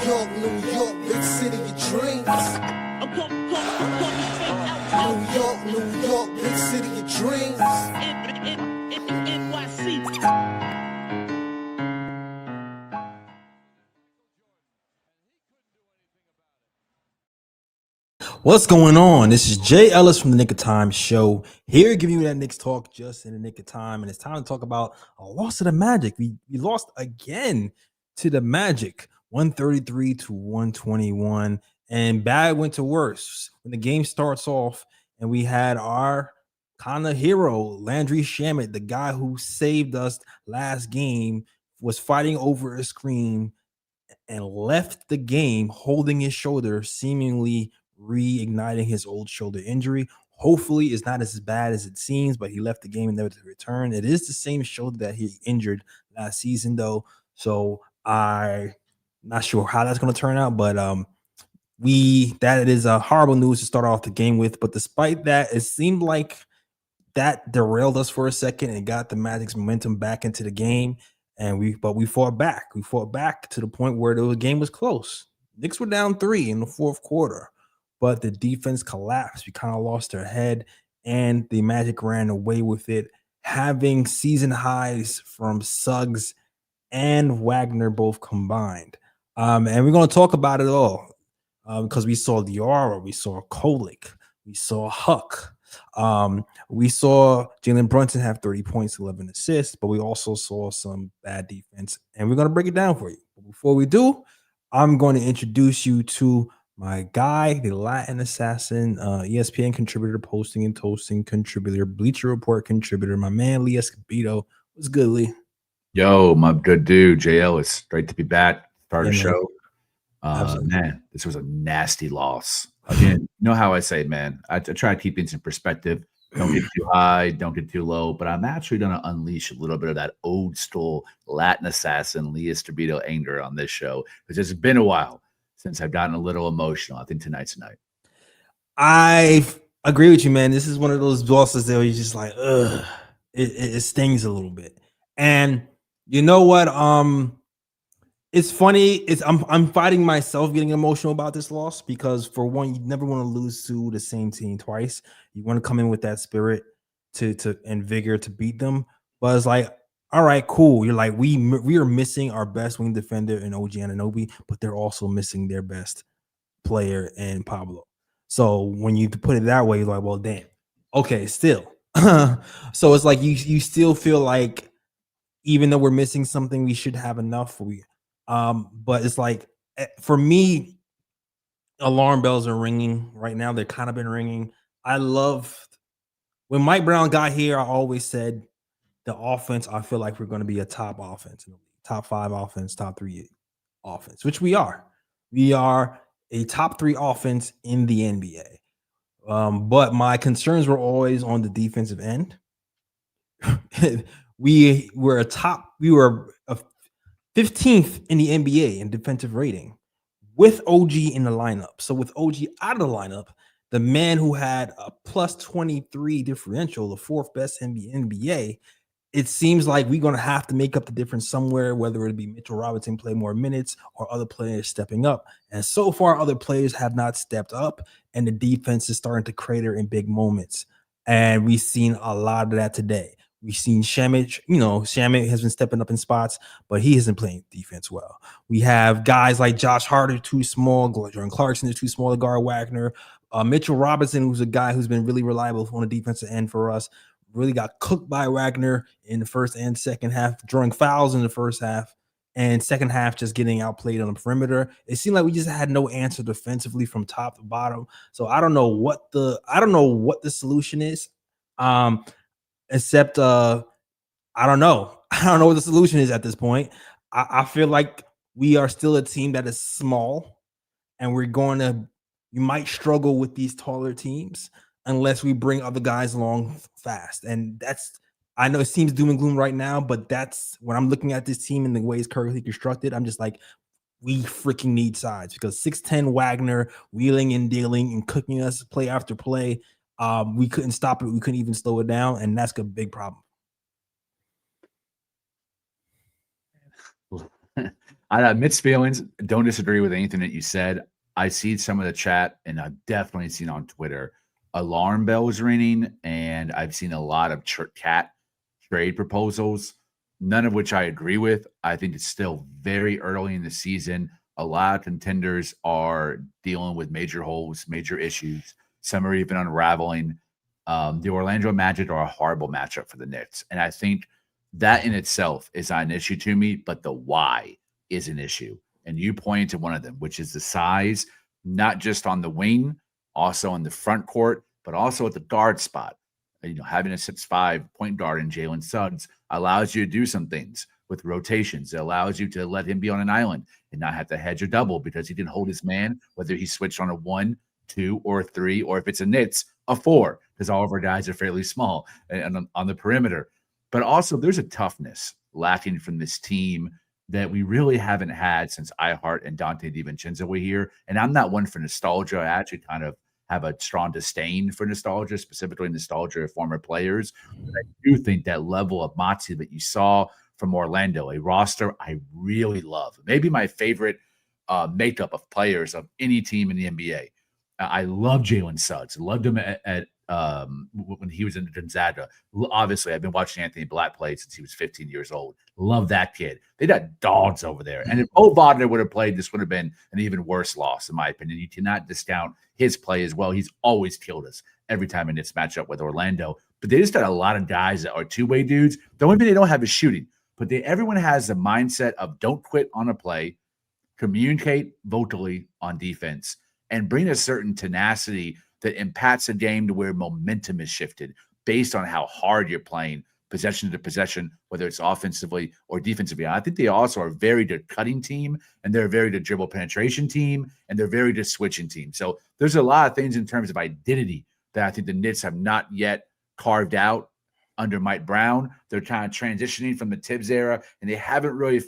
New York, big city of dreams. New York, big city of dreams. What's going on? This is Jay Ellis from the Knick Time Show, here giving you that Knicks talk just in the nick of time. And it's time to talk about a loss to the Magic. We lost again to the Magic, 133 to 121. And bad went to worse. When the game starts off and we had our kind of hero, Landry Shamet, the guy who saved us last game, was fighting over a screen and left the game holding his shoulder, seemingly reigniting his old shoulder injury. Hopefully it's not as bad as it seems, but he left the game and never to return. It is the same shoulder that he injured last season, though. So I'm not sure how that's going to turn out, but that is a horrible news to start off the game with. But despite that, it seemed like that derailed us for a second and got the Magic's momentum back into the game. And we fought back. We fought back to the point where the game was close. Knicks were down 3 in the fourth quarter, but the defense collapsed. We kind of lost their head, and the Magic ran away with it, having season highs from Suggs and Wagner both combined. And we're going to talk about it all because we saw Diawaras, we saw Kolek, we saw Huck. We saw Jalen Brunson have 30 points, 11 assists, but we also saw some bad defense, and we're going to break it down for you. But before we do, I'm going to introduce you to my guy, the Latin assassin, ESPN contributor, posting and toasting contributor, Bleacher Report contributor, my man, Lee Escobedo. What's good, Lee? Yo, my good dude, Jay Ellis. Great to be back. Start the show. Man, this was a nasty loss. Again, you know how I say, man, I try to keep things in perspective. Don't get too high, don't get too low, but I'm actually going to unleash a little bit of that old school Latin assassin, Lee Escobedo anger on this show, because it's been a while since I've gotten a little emotional. I think tonight's the night. I agree with you, man. This is one of those losses that you're just like, ugh, it stings a little bit. And you know what? It's funny. I'm fighting myself getting emotional about this loss because, for one, you never want to lose to the same team twice. You want to come in with that spirit and vigor to beat them. But it's like, all right, cool. You're like, we are missing our best wing defender in OG Anunoby, but they're also missing their best player in Pablo. So when you put it that way, you're like, well, damn. Okay, still. So it's like you still feel like, even though we're missing something, we should have enough. But it's like, for me, alarm bells are ringing right now. They've kind of been ringing. I love when Mike Brown got here. I always said the offense, I feel like we're going to be a top offense, top 5 offense, top 3 offense, which we are. We are a top 3 offense in the NBA. But my concerns were always on the defensive end. We were a 15th in the NBA in defensive rating with OG in the lineup. So with OG out of the lineup, the man who had a plus 23 differential, the 4th best in the NBA, it seems like we're going to have to make up the difference somewhere, whether it be Mitchell Robinson play more minutes or other players stepping up. And so far, other players have not stepped up, and the defense is starting to crater in big moments. And we've seen a lot of that today. We've seen Shamet, Shamet has been stepping up in spots, but he isn't playing defense well. We have guys like Josh Hart, too small. Jordan Clarkson is too small to guard Wagner. Mitchell Robinson, who's a guy who's been really reliable on the defensive end for us, really got cooked by Wagner in the first and second half, drawing fouls in the first half, and second half just getting outplayed on the perimeter. It seemed like we just had no answer defensively from top to bottom. So I don't know what the solution is. Except I don't know. I don't know what the solution is at this point. I feel like we are still a team that is small, and we might struggle with these taller teams unless we bring other guys along fast. And I know it seems doom and gloom right now, but that's when I'm looking at this team and the way it's currently constructed. I'm just like, we freaking need sides, because 6'10 Wagner wheeling and dealing and cooking us play after play. We couldn't stop it. We couldn't even slow it down, and that's a big problem. I have mixed feelings. Don't disagree with anything that you said. I see some of the chat, and I've definitely seen on Twitter alarm bells ringing, and I've seen a lot of cat trade proposals, none of which I agree with. I think it's still very early in the season. A lot of contenders are dealing with major holes, major issues. Some are even unraveling. The Orlando Magic are a horrible matchup for the Knicks, and I think that in itself is not an issue to me, but the why is an issue. And you pointed to one of them, which is the size, not just on the wing, also on the front court, but also at the guard spot. Having a 6'5" point guard in Jalen Suggs allows you to do some things with rotations. It allows you to let him be on an island and not have to hedge or double because he can hold his man, whether he switched on a 1, 2, or 3, or if it's a Knicks, a 4, because all of our guys are fairly small and on the perimeter. But also there's a toughness lacking from this team that we really haven't had since Ihart and Dante DiVincenzo were here. And I'm not one for nostalgia. I actually kind of have a strong disdain for nostalgia, specifically nostalgia of former players. But I do think that level of moxie that you saw from Orlando, a roster I really love. Maybe my favorite makeup of players of any team in the NBA. I love Jalen Suggs. Loved him at when he was in Gonzaga. Obviously, I've been watching Anthony Black play since he was 15 years old. Love that kid. They got dogs over there. And if Mo Wagner would have played, this would have been an even worse loss, in my opinion. You cannot discount his play as well. He's always killed us every time in this matchup with Orlando. But they just got a lot of guys that are two-way dudes. The only thing they don't have is shooting. But everyone has the mindset of don't quit on a play, communicate vocally on defense, and bring a certain tenacity that impacts a game to where momentum is shifted based on how hard you're playing possession to possession, whether it's offensively or defensively. I think they also are a very good cutting team, and they're a very good dribble penetration team, and they're very good switching team. So there's a lot of things in terms of identity that I think the Knicks have not yet carved out under Mike Brown. They're kind of transitioning from the Thibs era, and they haven't really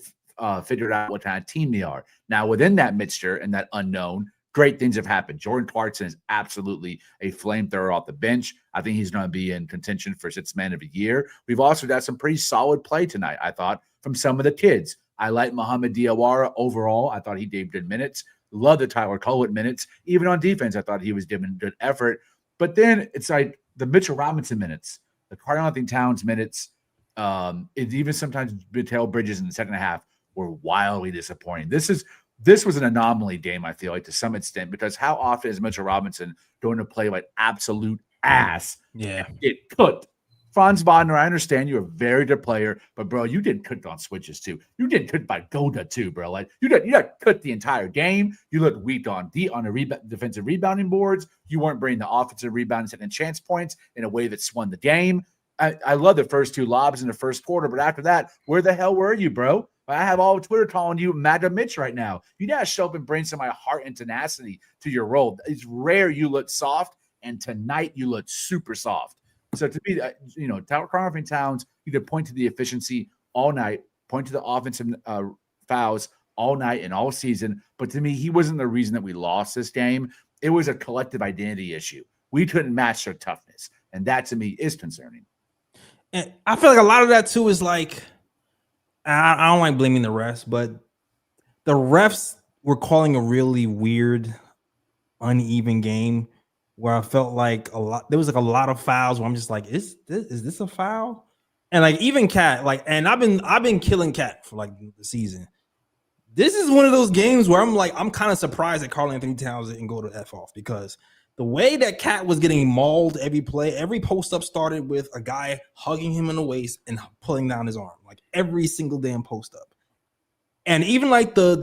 figured out what kind of team they are. Now, within that mixture and that unknown, great things have happened. Jordan Clarkson is absolutely a flamethrower off the bench. I think he's going to be in contention for 6th man of the year. We've also got some pretty solid play tonight, I thought, from some of the kids. I like Mohamed Diawara overall. I thought he gave good minutes. Love the Tyler Kolek minutes. Even on defense, I thought he was giving good effort. But then it's like the Mitchell Robinson minutes, the Karl-Anthony Towns minutes, it even sometimes Mikal Bridges in the second half were wildly disappointing. This was an anomaly game, I feel like, to some extent, because how often is Mitchell Robinson going to play like absolute ass? Yeah. Get cooked. Franz Wagner, I understand you're a very good player, but, bro, you did cooked on switches, too. You did cooked by Goda, too, bro. Like, you got cooked the entire game. You looked weak on the defensive rebounding boards. You weren't bringing the offensive rebounding second chance points in a way that's won the game. I love the first 2 lobs in the first quarter, but after that, where the hell were you, bro? I have all of Twitter calling you MAGA Mitch right now. You got to show up and bring some of my heart and tenacity to your role. It's rare you look soft, and tonight you look super soft. So to me, Karl-Anthony Towns, you could point to the efficiency all night, point to the offensive fouls all night and all season. But to me, he wasn't the reason that we lost this game. It was a collective identity issue. We couldn't match their toughness, and that to me is concerning. And I feel like a lot of that too is like, I don't like blaming the refs, but the refs were calling a really weird, uneven game where I felt like there was like a lot of fouls where I'm just like, is this a foul? And like even Cat, like, and I've been killing Cat for like the season. This is one of those games where I'm kind of surprised that Karl-Anthony Towns didn't go to F off, because the way that Cat was getting mauled every play, every post up started with a guy hugging him in the waist and pulling down his arm, like every single damn post up. And even like the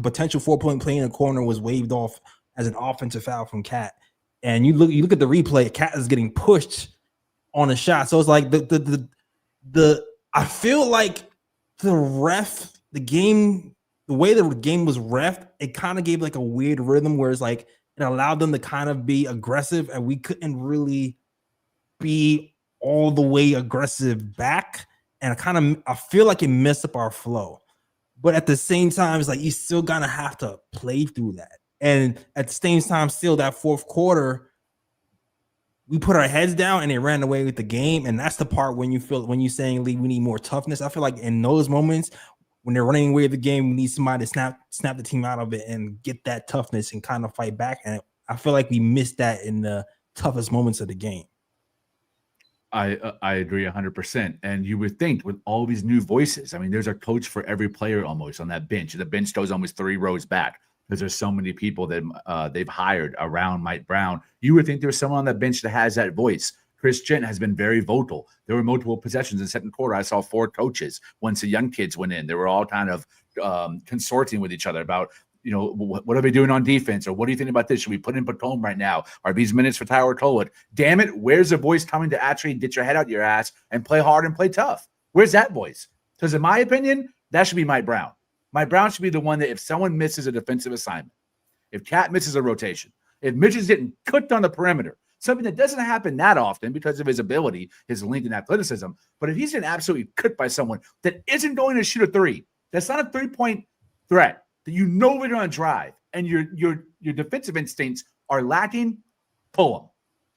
potential 4-point play in the corner was waved off as an offensive foul from Cat. And you look at the replay, Cat is getting pushed on a shot. So it's like I feel like the way the game was reffed, it kind of gave like a weird rhythm where it's like it allowed them to kind of be aggressive, and we couldn't really be all the way aggressive back. And I feel like it messed up our flow. But at the same time, it's like you still gonna have to play through that. And at the same time, still that fourth quarter, we put our heads down and they ran away with the game. And that's the part when you're saying, Lee, we need more toughness. I feel like in those moments, when they're running away with the game, we need somebody to snap the team out of it and get that toughness and kind of fight back. And I feel like we missed that in the toughest moments of the game. I agree 100%. And you would think with all these new voices, I mean, there's a coach for every player almost on that bench. The bench goes almost 3 rows back because there's so many people that they've hired around Mike Brown. You would think there's someone on that bench that has that voice. Chris Gent has been very vocal. There were multiple possessions in the second quarter. I saw 4 coaches. Once the young kids went in, they were all kind of consorting with each other about, you know, what are we doing on defense? Or what do you think about this? Should we put in Pacome right now? Are these minutes for Tyler Kolek? Damn it, where's the voice coming to actually get your head out your ass and play hard and play tough? Where's that voice? Because in my opinion, that should be Mike Brown. Mike Brown should be the one that if someone misses a defensive assignment, if Cat misses a rotation, if Mitch is getting cooked on the perimeter, something that doesn't happen that often because of his ability, his length and athleticism, but if he's getting absolutely cooked by someone that isn't going to shoot a 3, that's not a 3-point threat, that you know we're going to drive, and your defensive instincts are lacking, pull them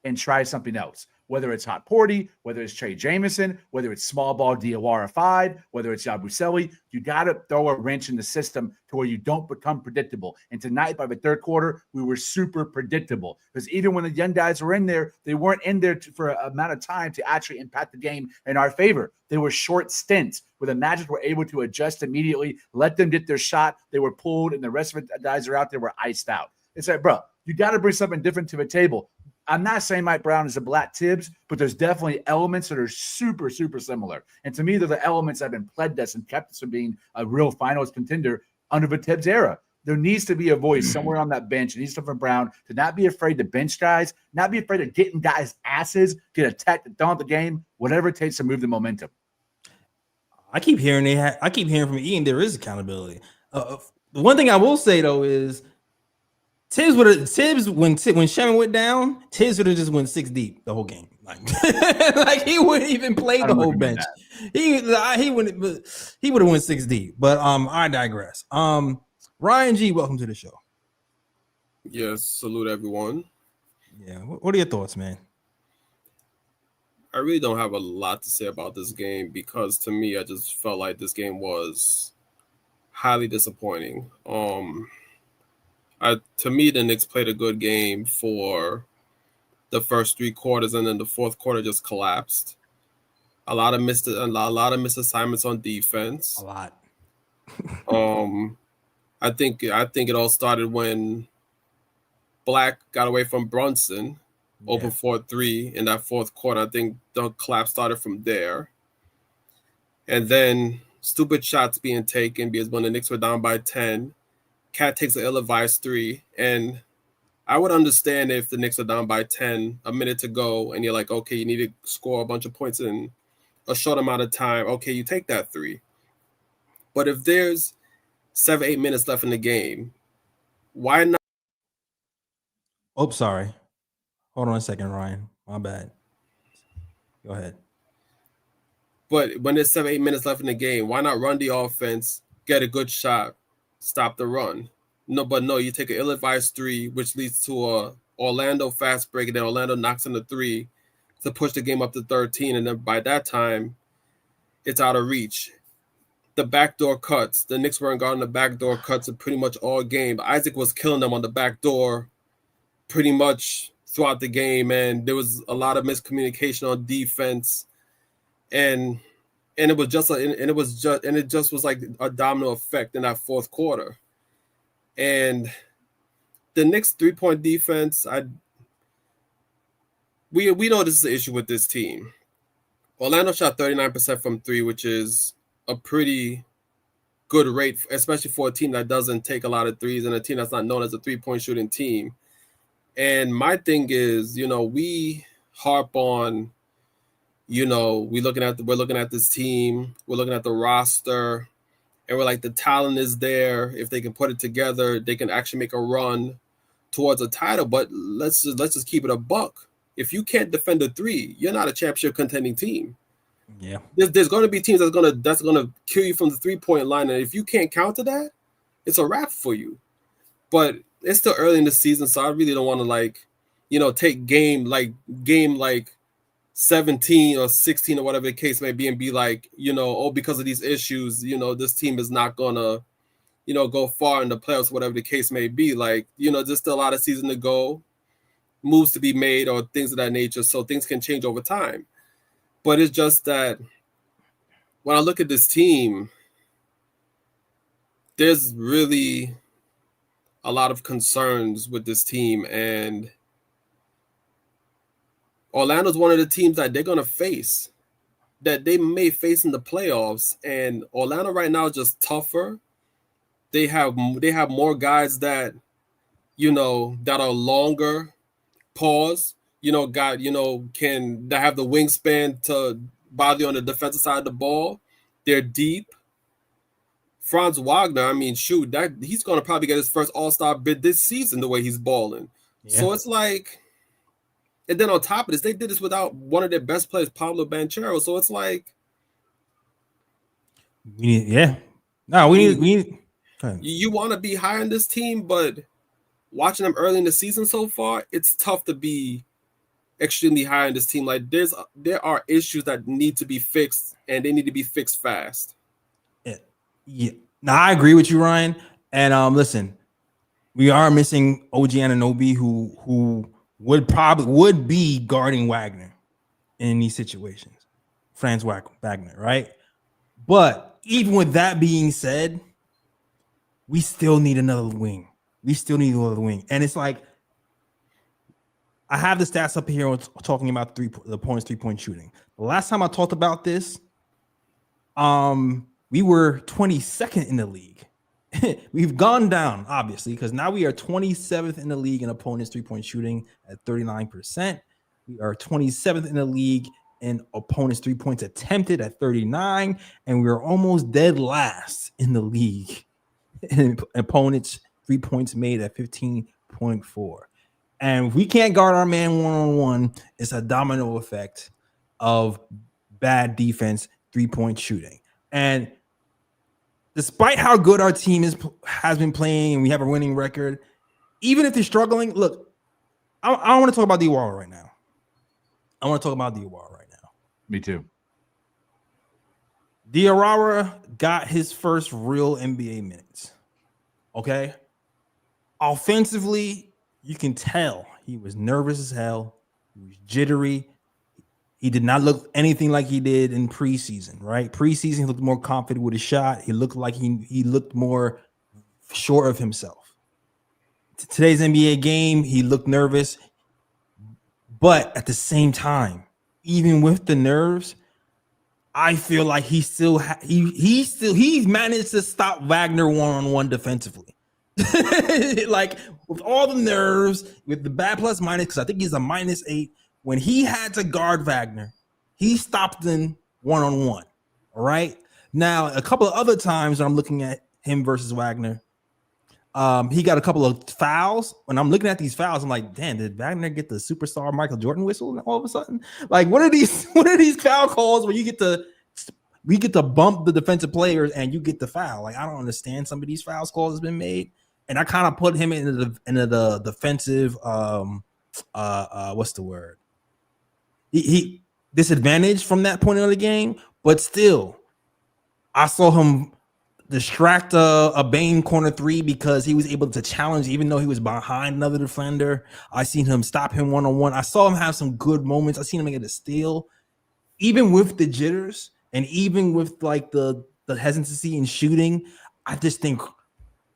and try something else. Whether it's Hot Porty, whether it's Trey Jamison, whether it's small ball Diawara 5, whether it's Yabu Seli, you got to throw a wrench in the system to where you don't become predictable. And tonight, by the third quarter, we were super predictable because even when the young guys were in there, they weren't in there for an amount of time to actually impact the game in our favor. They were short stints where the Magic were able to adjust immediately, let them get their shot. They were pulled, and the rest of the guys are out there were iced out. It's like, bro, you got to bring something different to the table. I'm not saying Mike Brown is a black Thibs, but there's definitely elements that are super, super similar. And to me, they're the elements that have been pledged us and kept us from being a real finals contender under the Thibs era. There needs to be a voice somewhere on that bench. It needs to be Brown to not be afraid to bench guys, not be afraid of getting guys' asses, get attacked, down the game, whatever it takes to move the momentum. I keep hearing from Ian there is accountability. The one thing I will say though is Thibs when Sherman went down, Thibs would have just went 6 deep the whole game. Like he wouldn't even play the whole bench. He would have went 6 deep. But I digress. Ryan G, welcome to the show. Yes, salute everyone. Yeah, what are your thoughts, man? I really don't have a lot to say about this game because to me, I just felt like this game was highly disappointing. To me, the Knicks played a good game for the first 3 quarters, and then the fourth quarter just collapsed. A lot of missed assignments on defense. A lot. I think it all started when Black got away from Brunson, open 4-3 in that fourth quarter. I think the collapse started from there, and then stupid shots being taken because when the Knicks were down by 10. Cat takes an ill-advised 3, and I would understand if the Knicks are down by 10, a minute to go, and you're like, okay, you need to score a bunch of points in a short amount of time. Okay, you take that 3. But if there's 7-8 minutes left in the game, why not? Oh, sorry. Hold on a second, Ryan. My bad. Go ahead. But when there's 7-8 minutes left in the game, why not run the offense, get a good shot, stop the run? No, you take an ill-advised 3, which leads to a Orlando fast break, and then Orlando knocks in the 3 to push the game up to 13, and then by that time, it's out of reach. The backdoor cuts. The Knicks weren't guarding the backdoor cuts in pretty much all game. Isaac was killing them on the backdoor pretty much throughout the game, and there was a lot of miscommunication on defense, and it just was like a domino effect in that fourth quarter. And the Knicks 3-point defense, we know this is an issue with this team. Orlando shot 39% from 3, which is a pretty good rate, especially for a team that doesn't take a lot of threes and a team that's not known as a 3-point shooting team. And my thing is, we harp on, we're looking at this team, we're looking at the roster, and we're like, the talent is there. If they can put it together, they can actually make a run towards a title. But let's just keep it a buck. If you can't defend a 3, you're not a championship contending team. Yeah, there's going to be teams that's gonna kill you from the 3-point line, and if you can't counter that, it's a wrap for you. But it's still early in the season, so I really don't want to take game like 17 or 16 or whatever the case may be and be like, oh, because of these issues, this team is not gonna, go far in the playoffs, whatever the case may be. Like, there's still a lot of season to go, moves to be made or things of that nature. So things can change over time. But it's just that when I look at this team, there's really a lot of concerns with this team, and Orlando's one of the teams that they're going to face, that they may face in the playoffs. And Orlando right now is just tougher. They have more guys that, that are longer, pause, that have the wingspan to bother you on the defensive side of the ball. They're deep. Franz Wagner, I mean, shoot, that he's going to probably get his first All-Star bid this season the way he's balling. Yeah. So it's like, and then on top of this, they did this without one of their best players, Pablo Banchero. So it's like, we need. You want to be high on this team, but watching them early in the season so far, it's tough to be extremely high on this team. Like there are issues that need to be fixed, and they need to be fixed fast. Yeah. Now I agree with you, Ryan. And listen, we are missing OG Anunoby, who would be guarding Wagner in these situations. Franz Wagner, right? But even with that being said, we still need another wing. And it's like, I have the stats up here talking about the opponent's 3-point shooting. The last time I talked about this, we were 22nd in the league. We've gone down, obviously, because now we are 27th in the league in opponents' 3-point shooting at 39%. We are 27th in the league in opponents' 3 points attempted at 39, and we are almost dead last in the league in opponents' 3 points made at 15.4. And if we can't guard our man one-on-one, it's a domino effect of bad defense, 3-point shooting. And despite how good our team has been playing and we have a winning record, even if they're struggling, look, I don't want to talk about Diawara right now. Me too. Diawara got his first real NBA minutes. Okay? Offensively, you can tell he was nervous as hell. He was jittery. He did not look anything like he did in preseason, right? Preseason, he looked more confident with his shot. He looked like he looked more sure of himself. Today's NBA game, he looked nervous. But at the same time, even with the nerves, I feel like he's managed to stop Wagner one-on-one defensively. Like with all the nerves, with the bad plus minus, because I think he's a -8. When he had to guard Wagner, he stopped him one-on-one. All right. Now, a couple of other times when I'm looking at him versus Wagner, he got a couple of fouls. When I'm looking at these fouls, I'm like, damn, did Wagner get the superstar Michael Jordan whistle all of a sudden? Like, what are these foul calls where we get to bump the defensive players and you get the foul? Like, I don't understand some of these fouls calls that's been made. And I kind of put him into the defensive what's the word? He disadvantaged from that point of the game, but still, I saw him distract a Bane corner 3 because he was able to challenge, even though he was behind another defender. I seen him stop him one-on-one. I saw him have some good moments. I seen him get a steal, even with the jitters and even with like the hesitancy in shooting. I just think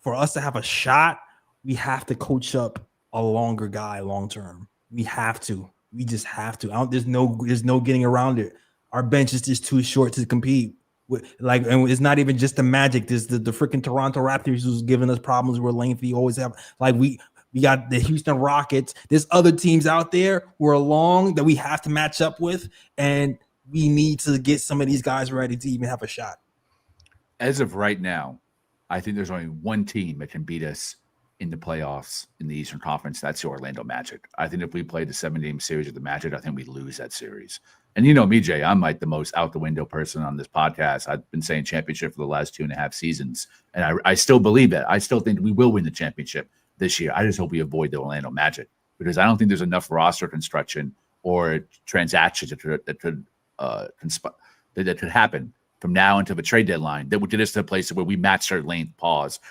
for us to have a shot, we have to coach up a longer guy long term. We have to. We just have to. There's no getting around it. Our bench is just too short to compete. And it's not even just the Magic. There's the freaking Toronto Raptors who's giving us problems. We're lengthy. Always have we got the Houston Rockets. There's other teams out there who are long that we have to match up with, and we need to get some of these guys ready to even have a shot. As of right now, I think there's only one team that can beat us in the playoffs in the Eastern Conference. That's the Orlando Magic. I think if we played the 7-game series with the Magic, I think we lose that series. And you know me, Jay, I'm like the most out the window person on this podcast. I've been saying championship for the last 2.5 seasons. And I still believe that. I still think we will win the championship this year. I just hope we avoid the Orlando Magic because I don't think there's enough roster construction or transactions that could happen from now until the trade deadline that would get us to a place where we match their length,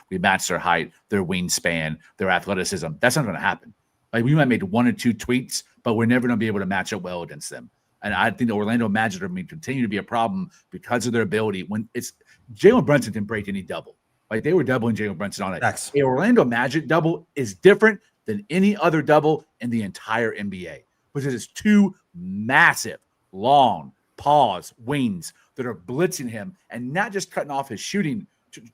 we match their height, their wingspan, their athleticism. That's not going to happen. Like, we might make 1 or 2 tweaks, but we're never going to be able to match up well against them. And I think the Orlando Magic are going to continue to be a problem because of their ability. When it's Jalen Brunson didn't break any double. Like, they were doubling Jalen Brunson on it. A Orlando Magic double is different than any other double in the entire NBA because it's 2 massive, long, wings that are blitzing him and not just cutting off his shooting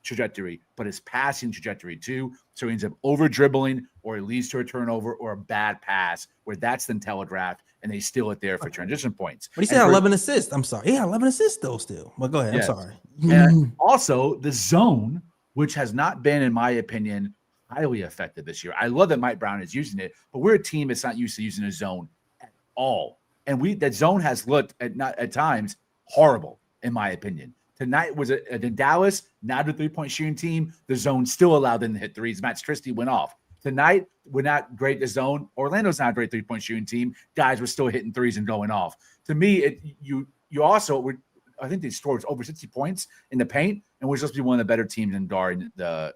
trajectory, but his passing trajectory too. So he ends up over dribbling, or it leads to a turnover or a bad pass where that's then telegraphed and they steal it there for transition points. But he said 11 assists. I'm sorry. Yeah, 11 assists though still. But go ahead. Yes. I'm sorry. And also the zone, which has not been, in my opinion, highly effective this year. I love that Mike Brown is using it, but we're a team that's not used to using a zone at all. And that zone has looked at times horrible, in my opinion. Tonight was in Dallas, not a 3-point shooting team. The zone still allowed them to hit threes. Max Christie went off. Tonight, we're not great at the zone. Orlando's not a great 3-point shooting team. Guys were still hitting threes and going off. To me, you also were, I think they scored over 60 points in the paint, and we're supposed to be one of the better teams in guarding the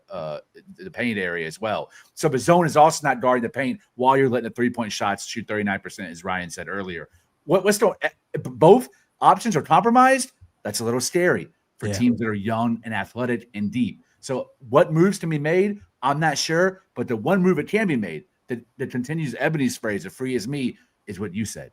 paint area as well. So the zone is also not guarding the paint while you're letting the 3-point shots shoot 39%, as Ryan said earlier. Both options are compromised. That's a little scary for teams that are young and athletic and deep. So what moves can be made, I'm not sure. But the one move that can be made that continues Ebony's phrase, "as free as me," is what you said,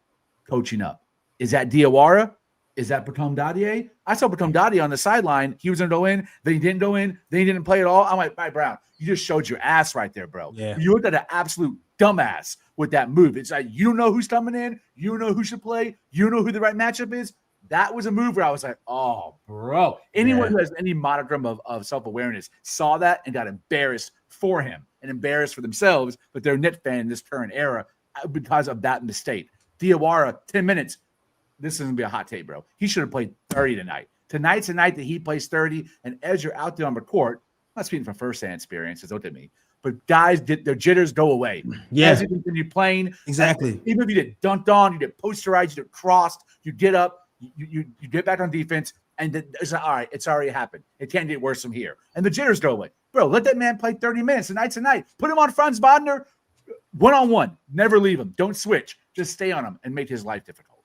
coaching up. Is that Diawara? Is that Batum Dadier? I saw Batum Dadier on the sideline. He was going to go in. Then he didn't go in. Then he didn't play at all. I'm like, Mike Brown, you just showed your ass right there, bro. Yeah. You looked at an absolute dumbass with that move. It's like, you don't know who's coming in. You don't know who should play. You don't know who the right matchup is. That was a move where I was like, oh, bro. Anyone who has any modicum of self-awareness saw that and got embarrassed for him and embarrassed for themselves, but they're a Knicks fan in this current era because of that mistake. Diawara, 10 minutes. This is going to be a hot take, bro. He should have played 30 tonight. Tonight's the night that he plays 30, and as you're out there on the court, I'm not speaking from first-hand experiences, don't at me, but guys, their jitters go away. Yeah. As you continue playing. Exactly. Even if you get dunked on, you get posterized, you get crossed, you get up, you get back on defense, and it's like, all right, it's already happened. It can't get worse from here. And the jitters go away. Bro, let that man play 30 minutes. Tonight's the night. Put him on Franz Wagner, one-on-one. Never leave him. Don't switch. Just stay on him and make his life difficult.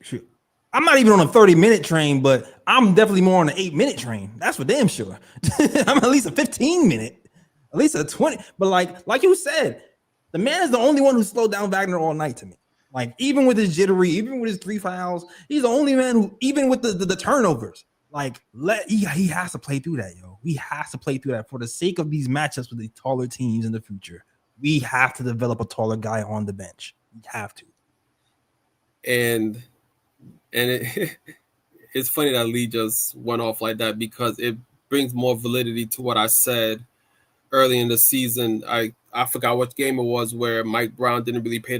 Shoot. I'm not even on a 30-minute train, but I'm definitely more on an 8-minute train. That's for damn sure. I'm at least a 15-minute, at least a 20. But like you said, the man is the only one who slowed down Wagner all night to me. Like, even with his jittery, even with his 3 fouls, he's the only man who, even with the turnovers, like, he has to play through that, yo. He has to play through that for the sake of these matchups with the taller teams in the future. We have to develop a taller guy on the bench. We have to. And it's funny that Lee just went off like that because it brings more validity to what I said early in the season. I forgot what game it was where Mike Brown didn't really play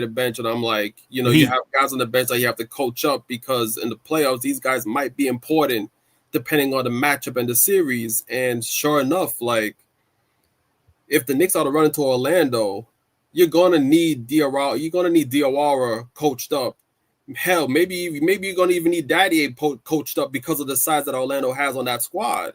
the bench, and I'm like, you have guys on the bench that you have to coach up because in the playoffs these guys might be important depending on the matchup and the series. And sure enough, like, if the Knicks are to run into Orlando, you're gonna need Diawara. You're gonna need Diawara coached up. Hell, maybe you're gonna even need Daddy coached up because of the size that Orlando has on that squad.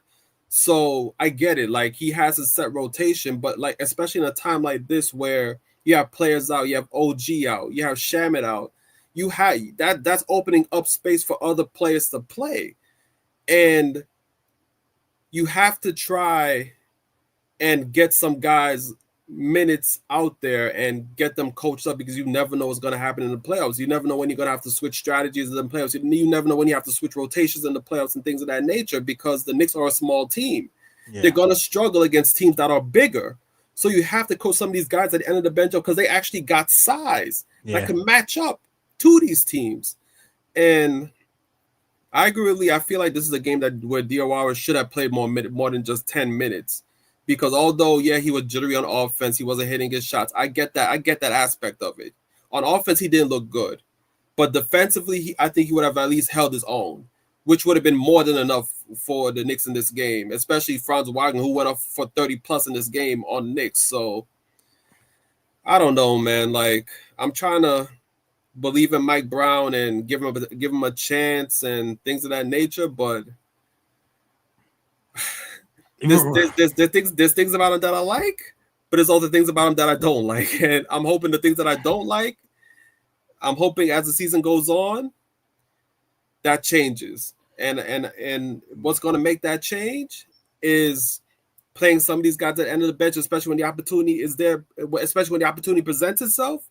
So I get it. Like, he has a set rotation, but like, especially in a time like this where you have players out, you have OG out, you have Shamit out, you have that's opening up space for other players to play, and you have to try and get some guys minutes out there and get them coached up because you never know what's going to happen in the playoffs. You never know when you're going to have to switch strategies in the playoffs. You never know when you have to switch rotations in the playoffs and things of that nature because the Knicks are a small team. Yeah. They're going to struggle against teams that are bigger. So you have to coach some of these guys at the end of the bench because they actually got size that can match up to these teams. And I agree with Lee. I feel like this is a game where Diawara should have played more than just 10 minutes. Because although, he was jittery on offense, he wasn't hitting his shots. I get that. I get that aspect of it. On offense, he didn't look good. But defensively, I think he would have at least held his own, which would have been more than enough for the Knicks in this game, especially Franz Wagner, who went up for 30-plus in this game on Knicks. So, I don't know, man. Like, I'm trying to believe in Mike Brown and give him a chance and things of that nature, but there's things about him that I like, but there's other things about him that I don't like. And I'm hoping the things that I don't like, I'm hoping as the season goes on, that changes. And what's going to make that change is playing some of these guys at the end of the bench, especially when the opportunity is there, especially when the opportunity presents itself.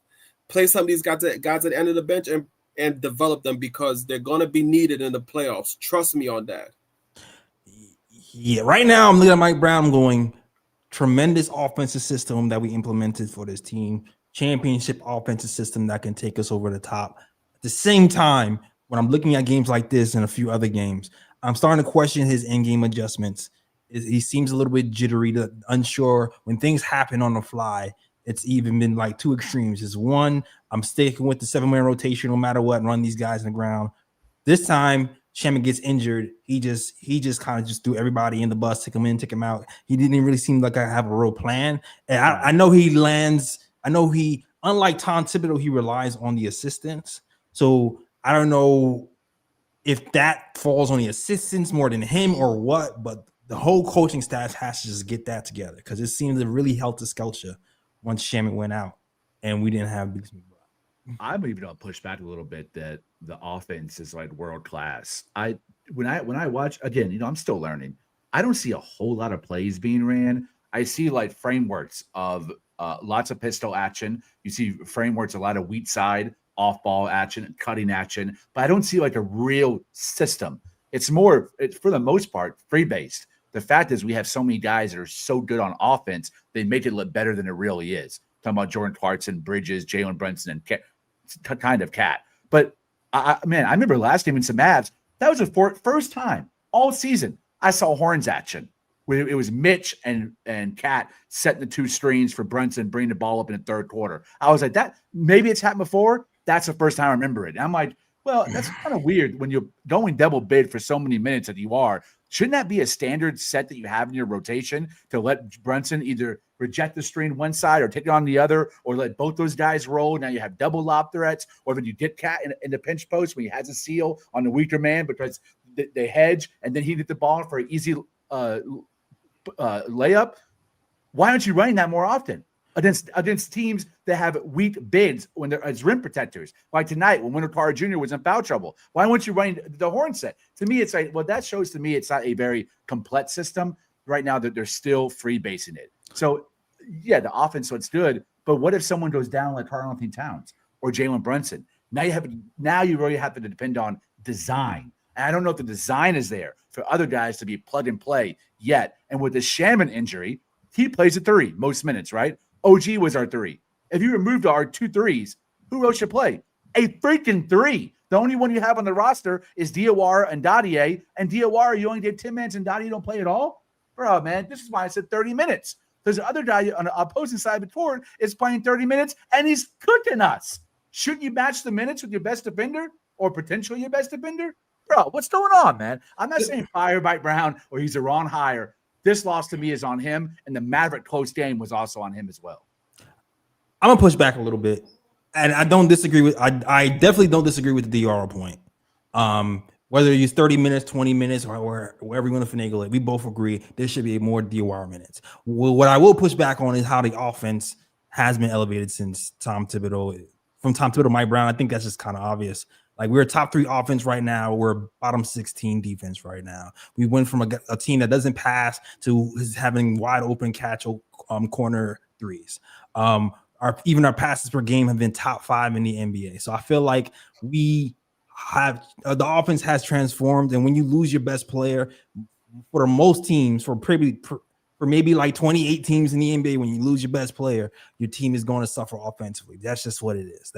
Play some of these guys at the end of the bench and develop them, because they're going to be needed in the playoffs. Trust me on that. Yeah, right now I'm looking at Mike Brown going, tremendous offensive system that we implemented for this team, championship offensive system that can take us over the top. At the same time, when I'm looking at games like this and a few other games, I'm starting to question his in-game adjustments. He seems a little bit jittery, unsure when things happen on the fly. It's even been like two extremes. Is one, I'm sticking with the 7-man rotation no matter what and run these guys in the ground. This time, Shaman gets injured. He just kind of just threw everybody in the bus, take him in, take him out. He didn't really seem like I have a real plan. And I know he lands. I know he, unlike Tom Thibodeau, he relies on the assistants. So I don't know if that falls on the assistants more than him or what, but the whole coaching staff has to just get that together, because it seems to really help the sculpture once Shaman went out and we didn't have Big Smith. I'm even gonna push back a little bit that the offense is like world class. When I watch again, I'm still learning. I don't see a whole lot of plays being ran. I see like frameworks of lots of pistol action. You see frameworks, a lot of weak side, off ball action, cutting action, but I don't see like a real system. It's for the most part free based. The fact is we have so many guys that are so good on offense, they make it look better than it really is. Talking about Jordan Clarkson, Bridges, Jalen Brunson, and kind of Cat. But I remember last game in some Mavs, that was the first time all season I saw horns action. It was Mitch and Cat setting the two screens for Brunson, bringing the ball up in the third quarter. I was like, that maybe it's happened before. That's the first time I remember it. And I'm like, well, that's kind of weird when you're going double bid for so many minutes that you are. Shouldn't that be a standard set that you have in your rotation to let Brunson either reject the screen one side or take it on the other, or let both those guys roll? Now you have double lob threats, or then you get Cat in the pinch post when he has a seal on the weaker man because they hedge, and then he get the ball for an easy layup. Why aren't you running that more often against teams that have weak bids when they're as rim protectors? Like tonight when Wendell Carter Jr. was in foul trouble. Why weren't you running the horn set? To me, it's like, well, that shows to me it's not a very complex system right now, that they're still free basing it. So yeah, the offense looks good, but what if someone goes down like Karl-Anthony Towns or Jalen Brunson? Now you really have to depend on design. And I don't know if the design is there for other guys to be plug and play yet. And with the Shaman injury, he plays a 3 most minutes, right? OG was our 3. If you removed our 2 threes, who else should play? A freaking 3. The only one you have on the roster is Diawara and Dadier. And Diawara, you only did 10 minutes, and Dadier don't play at all? Bro, man, this is why I said 30 minutes. There's the other guy on the opposing side of the court is playing 30 minutes, and he's cooking us. Shouldn't you match the minutes with your best defender or potentially your best defender? Bro, what's going on, man? I'm not saying fire Mike Brown or he's the wrong hire. This loss to me is on him, and the Maverick close game was also on him as well. I'm gonna push back a little bit, and I don't disagree with. I definitely don't disagree with the DRO point. Whether you use 30 minutes, 20 minutes, or wherever you want to finagle it, we both agree there should be more DOR minutes. Well, what I will push back on is how the offense has been elevated since Tom Thibodeau. From Tom Thibodeau, Mike Brown, I think that's just kind of obvious. Like, we're a top 3 offense right now. We're bottom 16 defense right now. We went from a team that doesn't pass to having wide open catch corner threes. Our passes per game have been top 5 in the NBA. So I feel like we have the offense has transformed. And when you lose your best player, for most teams, for maybe like 28 teams in the NBA, when you lose your best player, your team is going to suffer offensively. That's just what it is.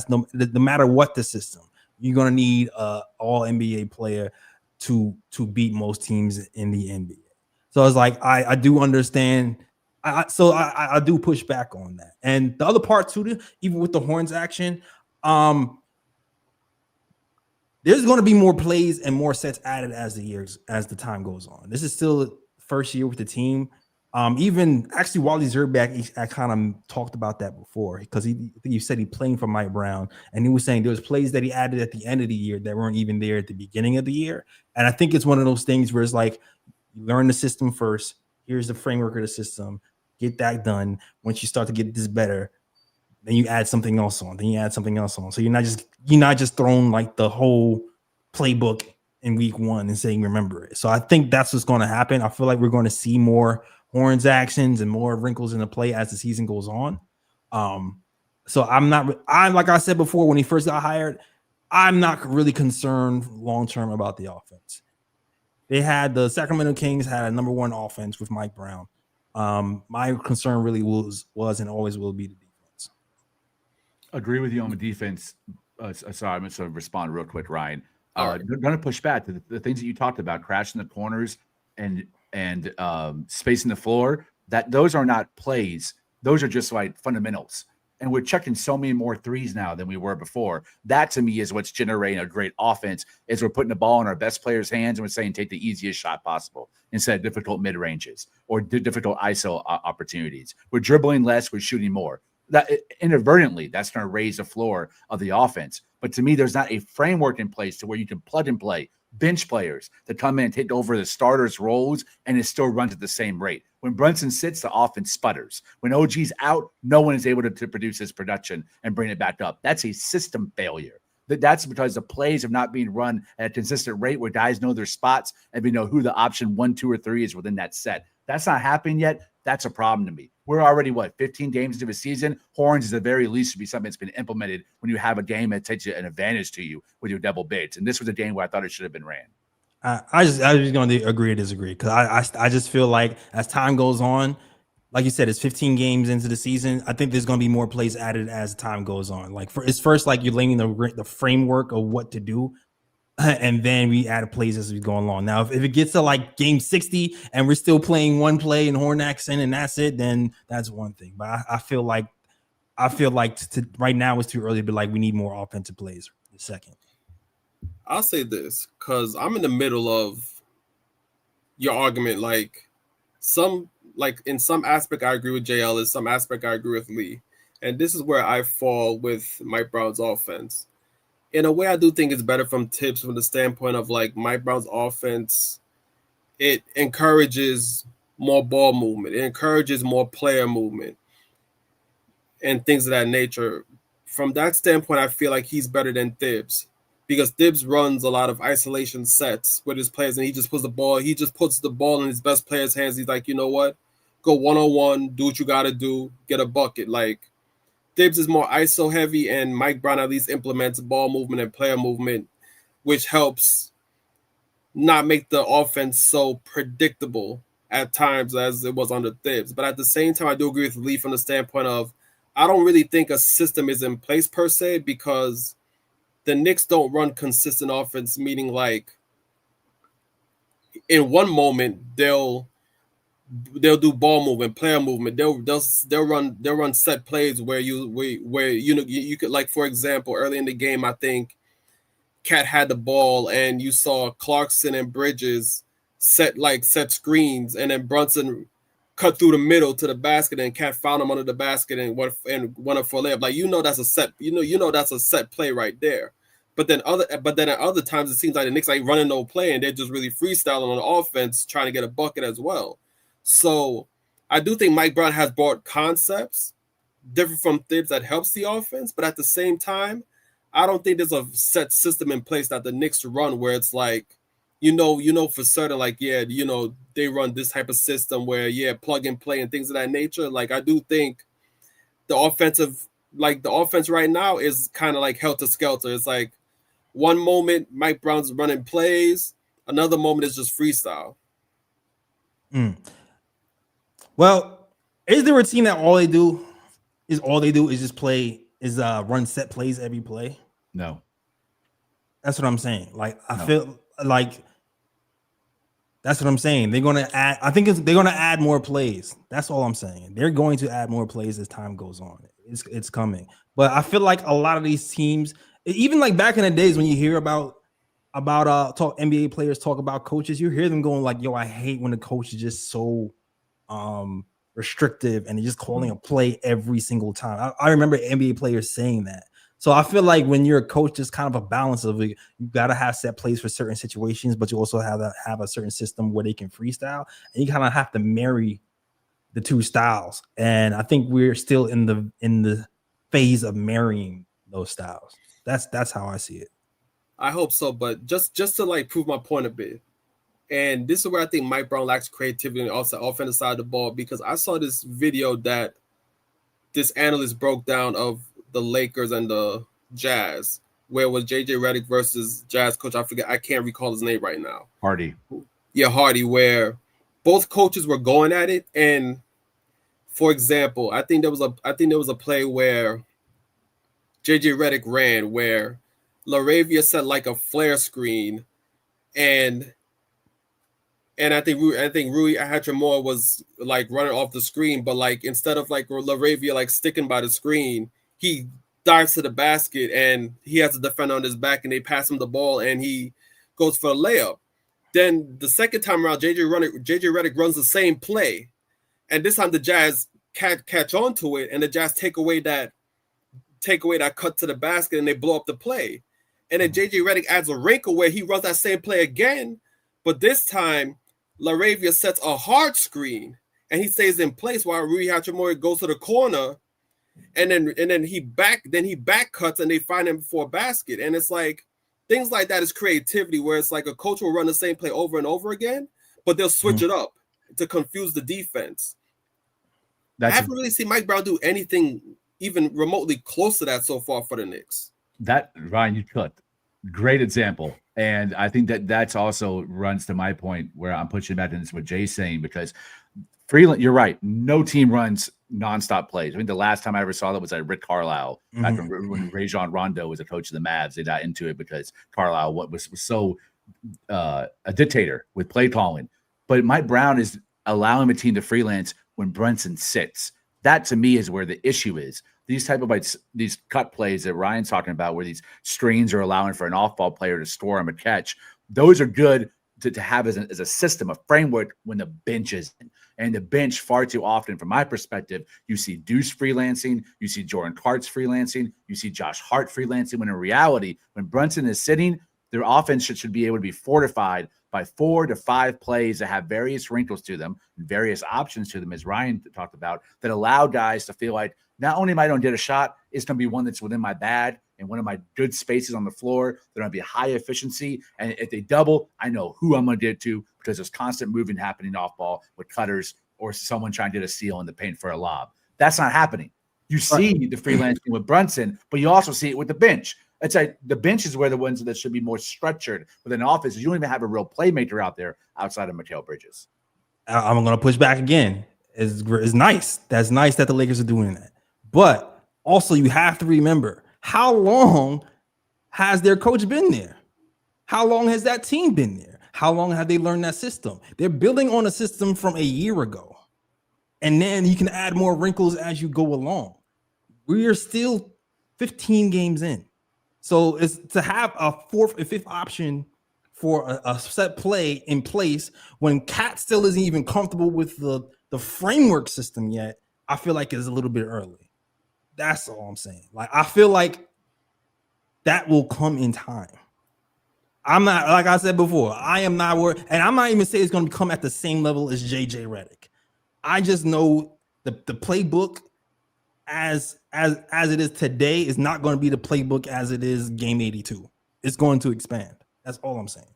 No matter what the system, you're going to need a all NBA player to beat most teams in the NBA. So it's like, I do understand. I do push back on that. And the other part too, even with the horns action, there's going to be more plays and more sets added as the time goes on. This is still the first year with the team. Even actually, while he's back, I kind of talked about that before because I think you said he playing for Mike Brown, and he was saying there was plays that he added at the end of the year that weren't even there at the beginning of the year. And I think it's one of those things where it's like you learn the system first. Here's the framework of the system. Get that done. Once you start to get this better, then you add something else on. Then you add something else on. So you're not just throwing like the whole playbook in week one and saying remember it. So I think that's what's going to happen. I feel like we're going to see more horns actions and more wrinkles in the play as the season goes on. So I'm like I said before when he first got hired, I'm not really concerned long term about the offense. The Sacramento Kings had a number one offense with Mike Brown. My concern really was and always will be the defense. Agree with you on the defense. Sorry, I'm going to respond real quick, Ryan. Going to push back to the things that you talked about, crashing the corners and spacing the floor. That those are not plays; those are just like fundamentals. And we're checking so many more threes now than we were before. That to me is what's generating a great offense. Is we're putting the ball in our best players' hands and we're saying take the easiest shot possible instead of difficult mid ranges or difficult ISO opportunities. We're dribbling less, we're shooting more. That inadvertently, that's going to raise the floor of the offense. But to me, there's not a framework in place to where you can plug and play bench players to come in and take over the starters' roles, and it still runs at the same rate. When Brunson sits, the offense sputters. When OG's out, no one is able to produce his production and bring it back up. That's a system failure. That's because the plays are not being run at a consistent rate where guys know their spots and we know who the option 1, 2, or 3 is within that set. That's not happening yet. That's a problem to me. We're already, 15 games into the season? Horns, at the very least, should be something that's been implemented when you have a game that takes an advantage to you with your double bigs. And this was a game where I thought it should have been ran. I was just going to agree or disagree because I just feel like as time goes on, like you said, it's 15 games into the season. I think there's going to be more plays added as time goes on. Like it's first like you're laying the framework of what to do, and then we add plays as we go along. Now, if it gets to like game 60 and we're still playing one play in horn accent and that's it, then that's one thing. But I feel like right now it's too early, but like we need more offensive plays. The second. I'll say this because I'm in the middle of your argument. Like in some aspect, I agree with Jay Ellis. Some aspect, I agree with Lee. And this is where I fall with Mike Brown's offense. In a way, I do think it's better from Thibs from the standpoint of like Mike Brown's offense. It encourages more ball movement. It encourages more player movement and things of that nature. From that standpoint, I feel like he's better than Thibs. Because Thibs runs a lot of isolation sets with his players, and he just puts the ball in his best player's hands. He's like, you know what? Go one-on-one, do what you got to do, get a bucket. Like, Thibs is more ISO heavy, and Mike Brown at least implements ball movement and player movement, which helps not make the offense so predictable at times as it was under Thibs. But at the same time, I do agree with Lee from the standpoint of I don't really think a system is in place per se because the Knicks don't run consistent offense, meaning like in one moment they'll do ball movement, player movement. They'll run set plays where you could, like, for example, early in the game, I think Cat had the ball and you saw Clarkson and Bridges set screens, and then Brunson cut through the middle to the basket, and Cat found him under the basket and went up for a layup. Like, that's a set. That's a set play right there. But then at other times it seems like the Knicks like running no play and they're just really freestyling on the offense, trying to get a bucket as well. So I do think Mike Brown has brought concepts different from Thibs that helps the offense, but at the same time, I don't think there's a set system in place that the Knicks run where it's like, for certain, like, they run this type of system where, plug and play and things of that nature. Like, I do think the offense right now is kind of like helter-skelter. It's like one moment Mike Brown's running plays, another moment is just freestyle. Well, is there a team that all they do is just run set plays every play? No. That's what I'm saying. Like, I feel like that's what I'm saying. They're going to add. I think they're going to add more plays. That's all I'm saying. They're going to add more plays as time goes on. It's coming. But I feel like a lot of these teams, even like back in the days when you hear about NBA players talk about coaches, you hear them going like, "Yo, I hate when the coach is just so restrictive and just calling a play every single time. I remember NBA players saying that. So I feel like when you're a coach, it's kind of a balance of you got to have set plays for certain situations, but you also have a certain system where they can freestyle, and you kind of have to marry the two styles. And I think we're still in the phase of marrying those styles. That's how I see it. I hope so, but just to like prove my point a bit. And this is where I think Mike Brown lacks creativity on the offensive side of the ball, because I saw this video that this analyst broke down of the Lakers and the Jazz, where it was JJ Redick versus Jazz coach. I can't recall his name right now. Hardy. Yeah, Hardy, where both coaches were going at it. And for example, I think there was a play where JJ Redick ran where LaRavia set like a flare screen, and I think Rui Hachimura was like running off the screen, but like instead of like LaRavia like sticking by the screen, he dives to the basket and he has a defender on his back, and they pass him the ball and he goes for a layup. Then the second time around, JJ Redick runs the same play, and this time the Jazz catch on to it, and the Jazz take away that cut to the basket, and they blow up the play. And then JJ Redick adds a wrinkle where he runs that same play again, but this time LaRavia sets a hard screen and he stays in place while Rui Hachimura goes to the corner, and then he back cuts and they find him for a basket. And it's like things like that is creativity, where it's like a coach will run the same play over and over again, but they'll switch it up to confuse the defense. I haven't really seen Mike Brown do anything even remotely close to that so far for the Knicks. That, Ryan, you cut. Great example. And I think that's also runs to my point where I'm pushing back into what Jay's saying, because Freeland, you're right. No team runs nonstop plays. I mean, the last time I ever saw that was at Rick Carlisle, back when Rajon Rondo was a coach of the Mavs. They got into it because Carlisle was so a dictator with play calling. But Mike Brown is allowing the team to freelance when Brunson sits. That to me is where the issue is. These type of these cut plays that Ryan's talking about, where these screens are allowing for an off-ball player to score him a catch, those are good to have as a system, a framework when the bench is in. And the bench, far too often, from my perspective, you see Deuce freelancing, you see Jordan Clark's freelancing, you see Josh Hart freelancing, when in reality, when Brunson is sitting, their offense should be able to be fortified by 4 to 5 plays that have various wrinkles to them, and various options to them, as Ryan talked about, that allow guys to feel like, not only am I going to get a shot, it's going to be one that's within my bag and one of my good spaces on the floor. They're going to be high efficiency. And if they double, I know who I'm going to get to, because there's constant movement happening off ball with cutters or someone trying to get a steal in the paint for a lob. That's not happening. You see the freelancing with Brunson, but you also see it with the bench. It's like the bench is where the ones that should be more structured with an offense. You don't even have a real playmaker out there outside of Mikal Bridges. I'm going to push back again. It's nice. That's nice that the Lakers are doing that. But also, you have to remember, how long has their coach been there? How long has that team been there? How long have they learned that system? They're building on a system from a year ago. And then you can add more wrinkles as you go along. We are still 15 games in. So it's to have a fourth and fifth option for a set play in place when Cat still isn't even comfortable with the framework system yet, I feel like it's a little bit early. That's all I'm saying. Like, I feel like that will come in time. I'm not, like I said before, I am not worried, and I'm not even saying it's going to come at the same level as JJ Redick. I just know the playbook as it is today is not going to be the playbook as it is game 82. It's going to expand. That's all I'm saying.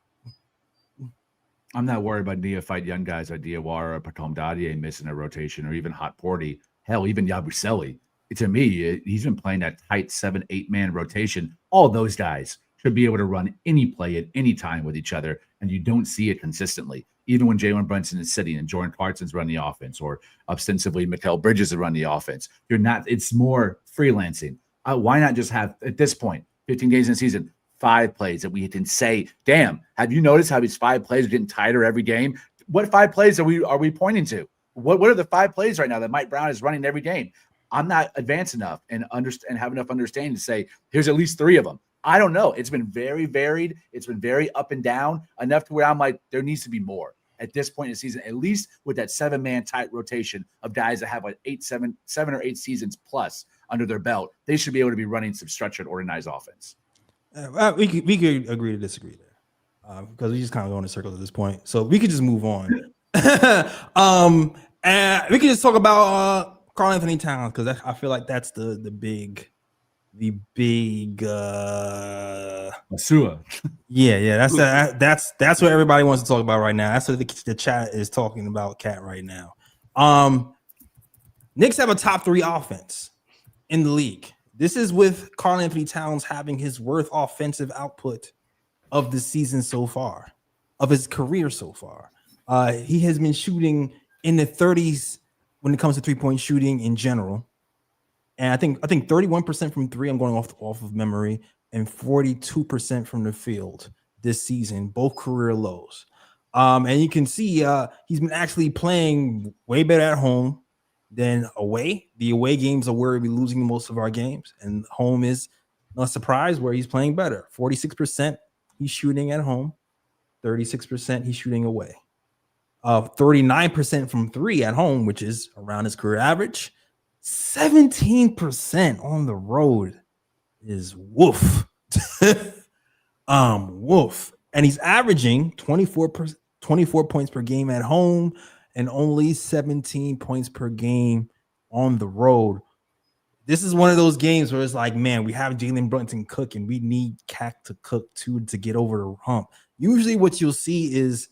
I'm not worried about neophyte young guys like Diawara or Patom Dadier missing a rotation, or even Hot Porty. Hell, even Yabu Seli. To me, he's been playing that tight 7-8 man rotation. All those guys should be able to run any play at any time with each other, and you don't see it consistently. Even when Jalen Brunson is sitting and Jordan Clarkson's running the offense, or ostensibly Mikal Bridges is running the offense, you're not. It's more freelancing. Why not just have, at this point, 15 games in the season, 5 plays that we can say, damn, have you noticed how these 5 plays are getting tighter every game? What 5 plays are we pointing to? What are the 5 plays right now that Mike Brown is running every game? I'm not advanced enough and have enough understanding to say, here's at least 3 of them. I don't know. It's been very varied. It's been very up and down, enough to where I'm like, there needs to be more. at this point in the season, at least with that 7-man tight rotation of guys that have like 7 or 8 seasons plus under their belt. They should be able to be running some structured, organized offense. We could agree to disagree there because we just kind of go in circles at this point. So we could just move on. And we could just talk about Karl-Anthony Towns because I feel like that's the big Masua. Yeah. That's what everybody wants to talk about right now. That's what the chat is talking about, Cat, right now. Knicks have a top 3 offense in the league. This is with Karl-Anthony Towns having his worst offensive output of the season so far, of his career so far. He has been shooting in the 30s when it comes to 3-point shooting in general. And I think 31% from 3, I'm going off of memory, and 42% from the field this season, both career lows. And you can see he's been actually playing way better at home than away. The away games are where we're losing most of our games, and home is not a surprise where he's playing better. 46% he's shooting at home, 36% he's shooting away. 39% from 3 at home, which is around his career average. 17% on the road is woof. Woof. And he's averaging 24 points per game at home and only 17 points per game on the road. This is one of those games where it's like, man, we have Jalen Brunson cooking. We need Cat to cook too to get over the hump. Usually what you'll see is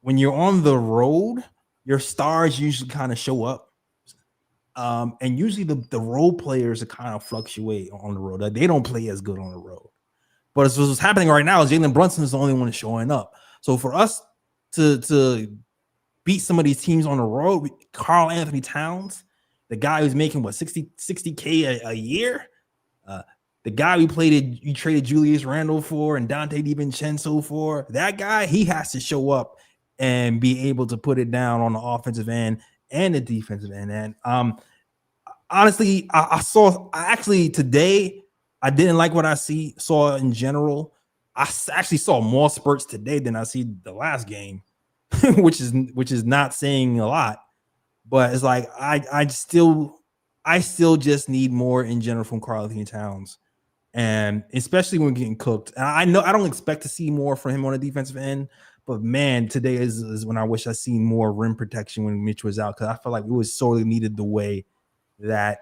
when you're on the road, your stars usually kind of show up. And usually the role players are kind of fluctuate on the road. Like, they don't play as good on the road. But what's happening right now is Jalen Brunson is the only one showing up. So for us to beat some of these teams on the road, Karl-Anthony Towns, the guy who's making what 60K a year, the guy we traded Julius Randle for and Dante DiVincenzo for, that guy, he has to show up and be able to put it down on the offensive end and the defensive end. And honestly, today I didn't like what I saw in general. I actually saw more spurts today than I see the last game, which is not saying a lot. But it's like I still just need more in general from Karl-Anthony Towns, and especially when getting cooked. And I know I don't expect to see more from him on the defensive end, but man, today is when I wish I seen more rim protection when Mitch was out, because I felt like it was sorely needed the way that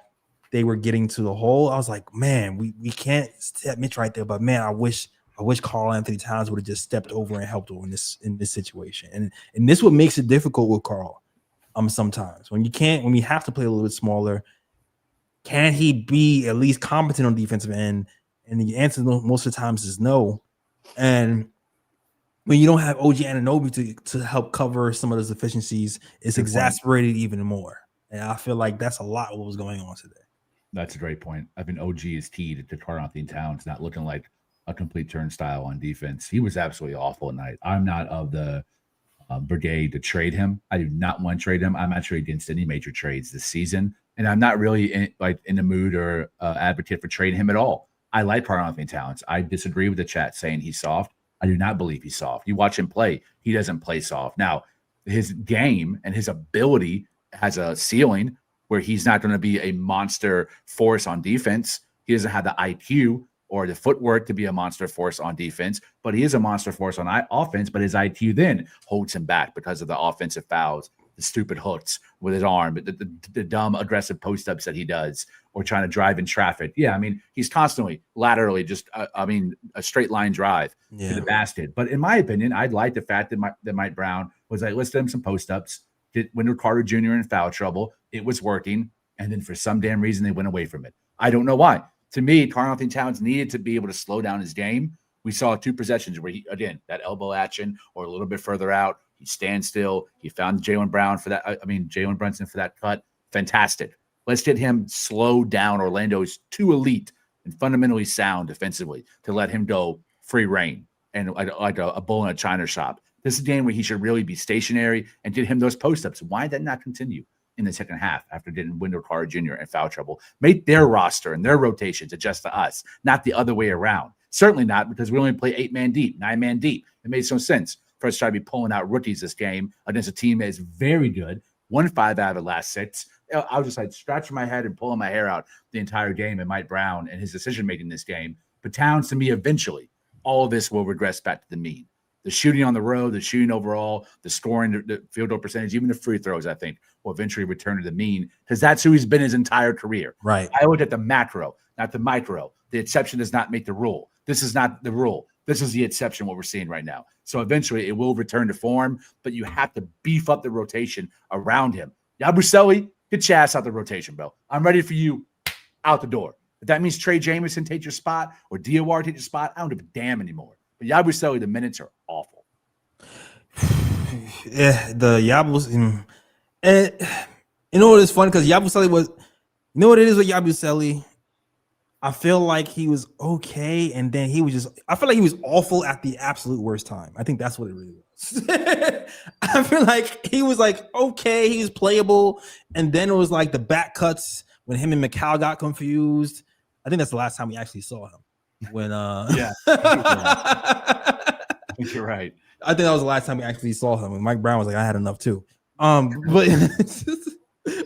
they were getting to the hole. I was like, man, we can't set Mitch right there, but man, I wish Karl-Anthony Towns would have just stepped over and helped in this situation. And this what makes it difficult with Karl. Sometimes when we have to play a little bit smaller, can he be at least competent on the defensive end? And the answer most of the times is no. And when you don't have OG Anunoby to help cover some of those deficiencies, it's exacerbated even more. And I feel like that's a lot of what was going on today. That's a great point. I mean, OG is key to Karl-Anthony Towns not looking like a complete turnstile on defense. He was absolutely awful tonight. I'm not of the brigade to trade him. I do not want to trade him. I'm actually against any major trades this season, and I'm not really in the mood or advocate for trading him at all. I like Karl-Anthony Towns. I disagree with the chat saying he's soft. I do not believe he's soft. You watch him play, he doesn't play soft. Now, his game and his ability has a ceiling where he's not going to be a monster force on defense. He doesn't have the IQ or the footwork to be a monster force on defense, but he is a monster force on offense. But his IQ then holds him back because of the offensive fouls, the stupid hooks with his arm, the dumb aggressive post-ups that he does, or trying to drive in traffic. Yeah, I mean, he's constantly laterally just, a straight line drive to the basket. But in my opinion, I'd like the fact that Mike Brown was like, let's get him some post-ups, did Wendell Carter Jr. in foul trouble. It was working. And then for some damn reason, they went away from it. I don't know why. To me, Karl-Anthony Towns needed to be able to slow down his game. We saw 2 possessions where he, again, that elbow action or a little bit further out, he stands still. He found Jalen Brunson for that cut. Fantastic. Let's get him slowed down. Orlando is too elite and fundamentally sound defensively to let him go free reign and like a bull in a china shop. This is a game where he should really be stationary and get him those post-ups. Why did that not continue in the second half after getting Wendell Carter Jr. in foul trouble? Make their roster and their rotations adjust to us, not the other way around. Certainly not, because we only play 8-man deep, 9-man deep. It makes no sense for us to try to be pulling out rookies this game against a team that is very good. Won 5 out of the last 6. I was just like scratching my head and pulling my hair out the entire game. And Mike Brown and his decision making this game. But Towns, to me, eventually, all of this will regress back to the mean. The shooting on the road, the shooting overall, the scoring, the field goal percentage, even the free throws, I think, will eventually return to the mean because that's who he's been his entire career. Right. I look at the macro, not the micro. The exception does not make the rule. This is not the rule. This is the exception, what we're seeing right now. So eventually it will return to form, but you have to beef up the rotation around him. Yabu, Seli, get your ass out the rotation, bro. I'm ready for you out the door. If that means Trey Jameson take your spot or Diawaras take your spot, I don't give a damn anymore. But Yabu, Seli, the minutes are awful. Yeah, the Yabu's. And you know what is funny? Because Yabu Seli was, you know what it is with Yabu Seli? I feel like he was okay, and then he was just, I feel like he was awful at the absolute worst time. I think that's what it really was. I feel like he was like, okay, he was playable, and then it was like the back cuts when him and McCall got confused. I think that's the last time we actually saw him. When Yeah. I think you're right. I think that was the last time we actually saw him. And Mike Brown was like, I had enough too. But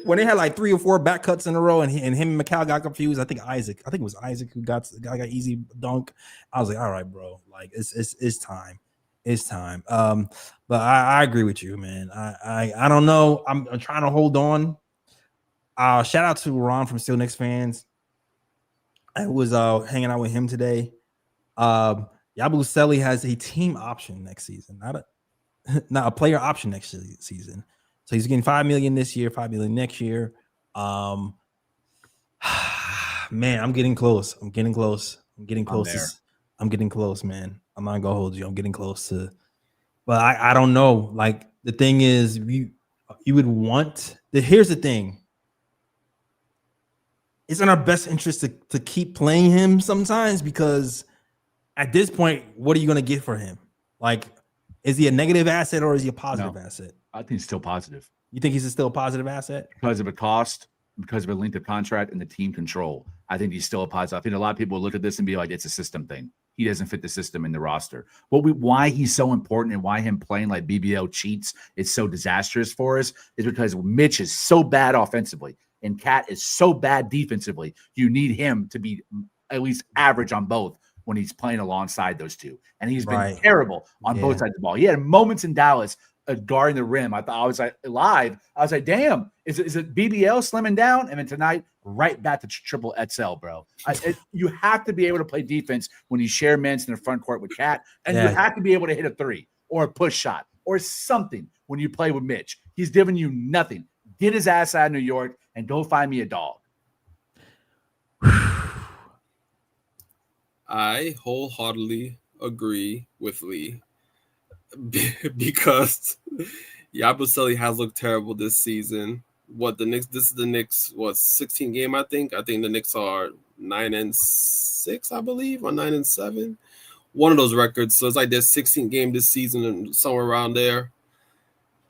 when they had like 3 or 4 back cuts in a row and him and McCall got confused, I think it was Isaac who got easy dunk. I was like, all right, bro, like it's time. It's time. But I agree with you, man. I don't know. I'm trying to hold on. Shout out to Ron from Still Knicks Fans. I was hanging out with him today. Yabu Seli has a team option next season, not a player option next season. So he's getting $5 million this year, $5 million next year. Man, I'm getting close. I'm getting close, man. I'm not gonna hold you. I'm getting close to, but I don't know. Like the thing is, you would want. Here's the thing. It's in our best interest to keep playing him sometimes because at this point, what are you gonna get for him? Like, is he a negative asset or is he a positive asset? I think he's still positive. You think he's still a positive asset? Because of a cost, because of a length of contract, and the team control. I think he's still a positive. I think a lot of people look at this and be like, it's a system thing. He doesn't fit the system in the roster. Why he's so important and why him playing like BBL cheats is so disastrous for us is because Mitch is so bad offensively and Cat is so bad defensively. You need him to be at least average on both when he's playing alongside those two. And he's been terrible on both sides of the ball. He had moments in Dallas guarding the rim. I was like, damn, is it BBL slimming down? And then tonight, right back to triple XL, bro. You have to be able to play defense when you share minutes in the front court with Cat, and you have to be able to hit a 3 or a push shot or something when you play with Mitch. He's giving you nothing. Get his ass out of New York and go find me a dog. I wholeheartedly agree with Lee because Yabu Seli has looked terrible this season. This is the Knicks, 16 game, I think. I think the Knicks are 9-6, I believe, or 9-7. One of those records. So it's like their 16th game this season and somewhere around there.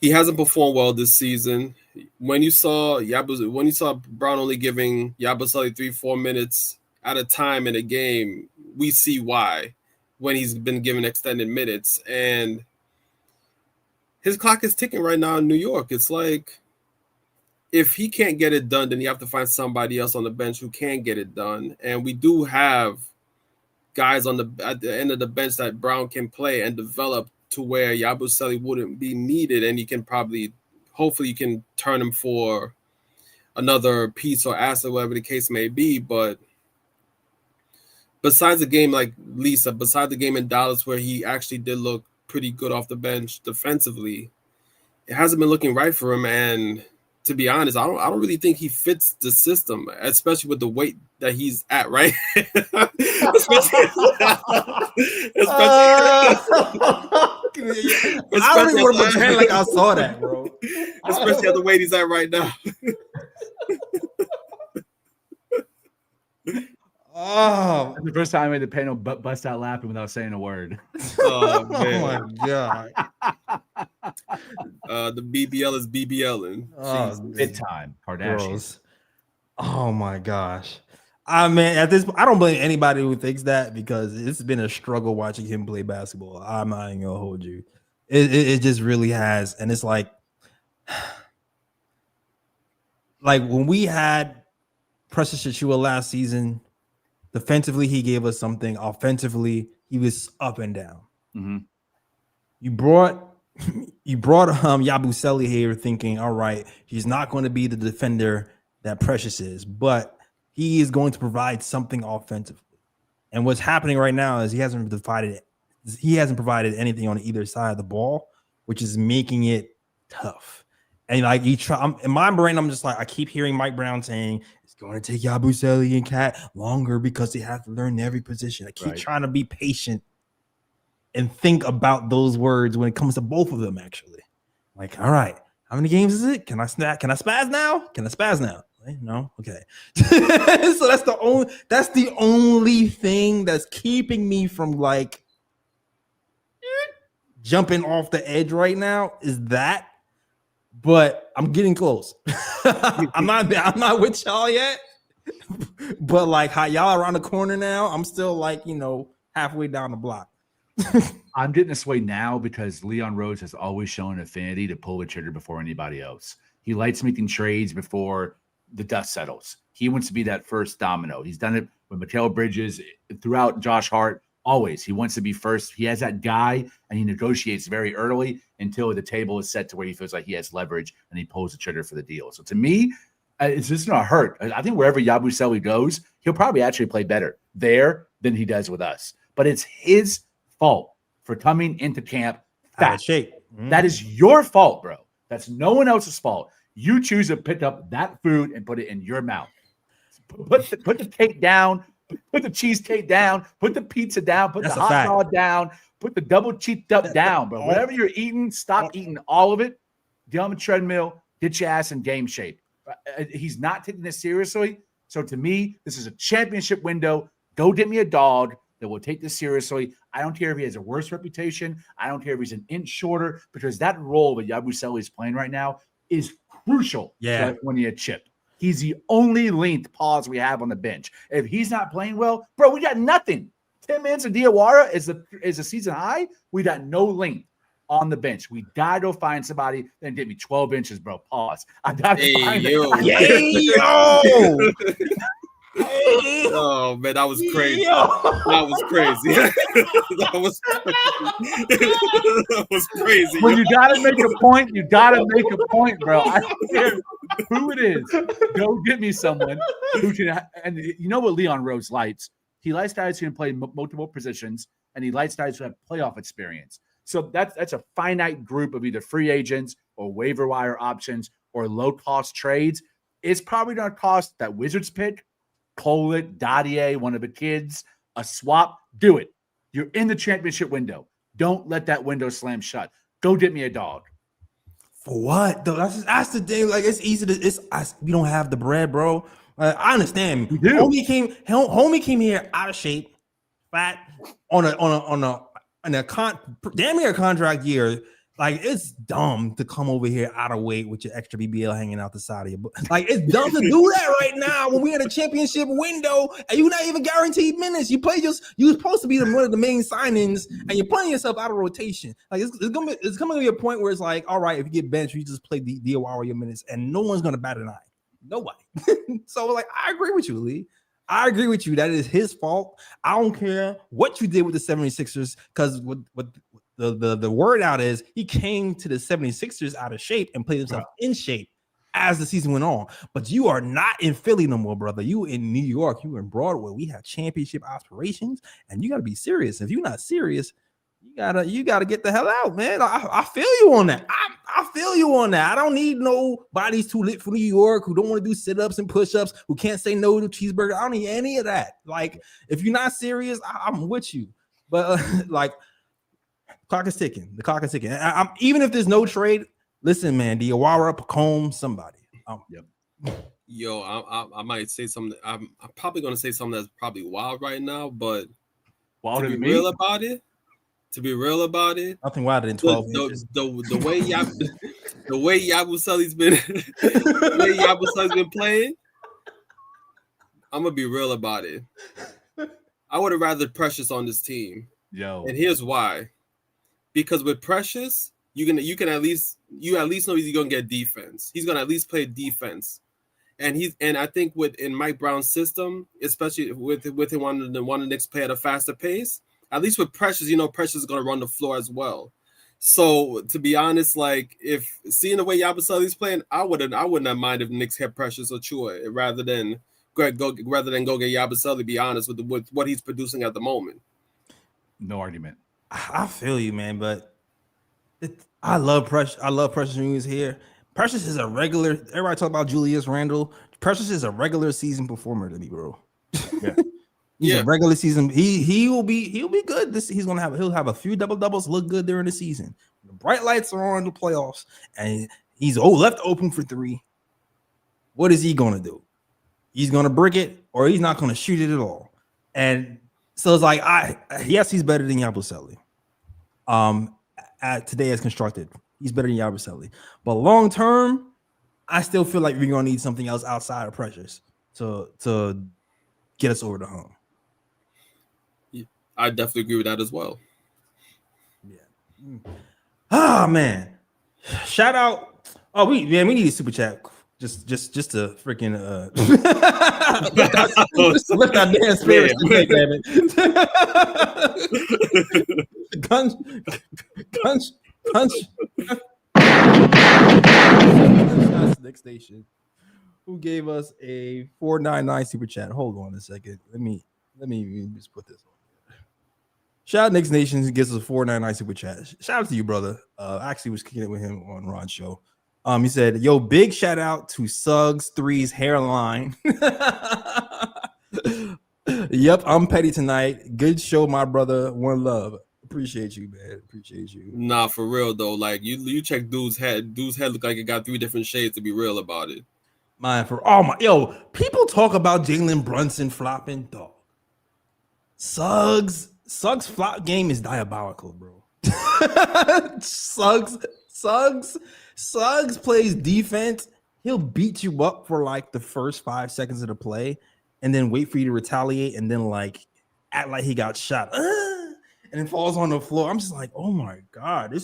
He hasn't performed well this season. When you saw Brown only giving Yabu Seli 3-4 minutes at a time in a game, we see why when he's been given extended minutes. And his clock is ticking right now in New York. It's like if he can't get it done, then you have to find somebody else on the bench who can get it done. And we do have guys at the end of the bench that Brown can play and develop to where Yabu Seli wouldn't be needed, and you can hopefully you can turn him for another piece or asset, whatever the case may be. But besides the game, like Lisa, besides the game in Dallas where he actually did look pretty good off the bench defensively, it hasn't been looking right for him. And to be honest, I don't really think he fits the system, especially with the weight that he's at, right? especially I don't even want to pretend like I saw that, bro. Especially at the weight he's at right now. That's the first time I made the panel bust out laughing without saying a word. Oh, man. Oh my god. The BBL is BBLing. Big time. Kardashians. Gross. Oh my gosh. Man, at this point, I don't blame anybody who thinks that because it's been a struggle watching him play basketball. I'm not even gonna hold you. It just really has, and it's like when we had Precious Achiuwa last season, defensively he gave us something. Offensively, he was up and down. Mm-hmm. You brought Yabu Seli here, thinking, all right, he's not going to be the defender that Precious is, but he is going to provide something offensively. And what's happening right now is he hasn't provided anything on either side of the ball, which is making it tough. And like in my brain, I'm just like, I keep hearing Mike Brown saying it's going to take Yabu Seli and Cat longer because they have to learn every position. I keep trying to be patient and think about those words when it comes to both of them. Actually, like, all right, how many games is it? Can I spaz now? No, okay. So that's the only thing that's keeping me from like jumping off the edge right now is that. But I'm getting close. I'm not with y'all yet. But like how y'all around the corner now, I'm still like, halfway down the block. I'm getting this way now because Leon Rose has always shown an affinity to pull the trigger before anybody else. He likes making trades before the dust settles. He wants to be that first domino. He's done it with Mikal Bridges, throughout Josh Hart. Always, he wants to be first. He has that guy, and he negotiates very early until the table is set to where he feels like he has leverage, and he pulls the trigger for the deal. So to me, it's just going to hurt. I think wherever Yabu Seli goes, he'll probably actually play better there than he does with us. But it's his fault for coming into camp fat. Out of shape. Mm-hmm. That is your fault, bro. That's no one else's fault. You choose to pick up that food and put it in your mouth. Put the cake down. Put the cheesecake down, put the pizza down, put the hot dog down, put the double cheeked up down, bro. Whatever you're eating, stop eating all of it. Get on the treadmill, get your ass in game shape. He's not taking this seriously. So to me, this is a championship window. Go get me a dog that will take this seriously. I don't care if he has a worse reputation. I don't care if he's an inch shorter, because that role that Yabu Seli is playing right now is crucial to winning a chip. He's the only linked pause we have on the bench. If he's not playing well, bro, we got nothing. 10 minutes of Diawara is a season high. We got no length on the bench. We gotta go find somebody that get me 12 inches, bro. Pause. I gotta find Oh man, that was crazy. That was crazy. that was crazy. When you gotta make a point, you gotta make a point, bro. I don't care who it is. Go get me someone who can. And you know what Leon Rose likes? He likes guys who can play multiple positions, and he likes guys who have playoff experience. So that's a finite group of either free agents or waiver wire options or low cost trades. It's probably going to cost that Wizards pick, Kolek, Dadier, one of the kids, a swap. Do it. You're in the championship window. Don't let that window slam shut. Go get me a dog. For what? Though that's the thing. Like, it's easy to. We don't have the bread, bro. I understand. We do. Homie came here out of shape, fat, on a damn near contract year. Like, it's dumb to come over here out of weight with your extra BBL hanging out the side of your butt. Like, it's dumb to do that right now when we're in a championship window and you're not even guaranteed minutes. You're supposed to be one of the main signings, and you're putting yourself out of rotation. Like, it's coming to a point where it's like, all right, if you get benched, you just play the Diawara your minutes, and no one's gonna bat an eye. Nobody. So, like, I agree with you, Lee. I agree with you. That is his fault. I don't care what you did with the 76ers, because what the word out is he came to the 76ers out of shape and played himself in shape as the season went on. But you are not in Philly no more, brother. You in New York. You in Broadway. We have championship aspirations, and you got to be serious. If you're not serious, you gotta get the hell out, man. I feel you on that. I feel you on that. I don't need nobody's too lit for New York who don't want to do sit-ups and push-ups, who can't say no to cheeseburger. I don't need any of that. Like, if you're not serious, I'm with you. But like, clock is ticking. The clock is ticking. I'm even if there's no trade. Listen, man, Diawara, Pacome, somebody. Yo, I might say something. I'm probably gonna say something that's probably wild right now, but wilder to be real about it. Nothing wilder than 12 inches. The way Yabu Seli's been playing, I'm gonna be real about it. I would have rather Precious on this team. Yo. And here's why. because with Precious, you at least know he's gonna get defense. He's gonna at least play defense. And I think in Mike Brown's system, especially with him wanting the Knicks play at a faster pace, at least with Precious, Precious is gonna run the floor as well. So to be honest, like if seeing the way Yabu Seli's playing, I wouldn't have minded if Knicks had Precious or Chua rather than go get Yabu Seli. Be honest with what he's producing at the moment. No argument. I feel you, man, but I love Precious. I love Precious when he was here. Precious is a regular. Everybody talk about Julius Randle. Precious is a regular season performer to me, bro. Yeah. He's a regular season. He'll be good. He'll have a few double doubles. Look good during the season. The bright lights are on in the playoffs, and he's left open for three. What is he gonna do? He's gonna brick it, or he's not gonna shoot it at all. And so it's like yes, he's better than Yabu Seli. Today as constructed, he's better than Yabu Seli. But long term, I still feel like we're gonna need something else outside of Precious to get us over the hump. I definitely agree with that as well. Yeah. Ah, man. Shout out. Oh, we need a super chat. Just to freaking lift our damn spirits today, damn it. Next station. Who gave us a 499 super chat? Hold on a second. Let me just put this on. Shout out Knicks Nation who gives us a 499 super chat. Shout out to you, brother. I actually was kicking it with him on Ron's show. He said, "Yo, big shout out to Suggs 3's hairline." Yep, I'm petty tonight. Good show, my brother. One love. Appreciate you, man. Appreciate you. Nah, for real though. Like you check dude's head. Dude's head look like it got 3 different shades. To be real about it. Man, people talk about Jalen Brunson flopping, dog. Suggs flop game is diabolical, bro. Suggs plays defense. He'll beat you up for like the first 5 seconds of the play, and then wait for you to retaliate, and then like act like he got shot, and then falls on the floor. I'm just like, oh my god, it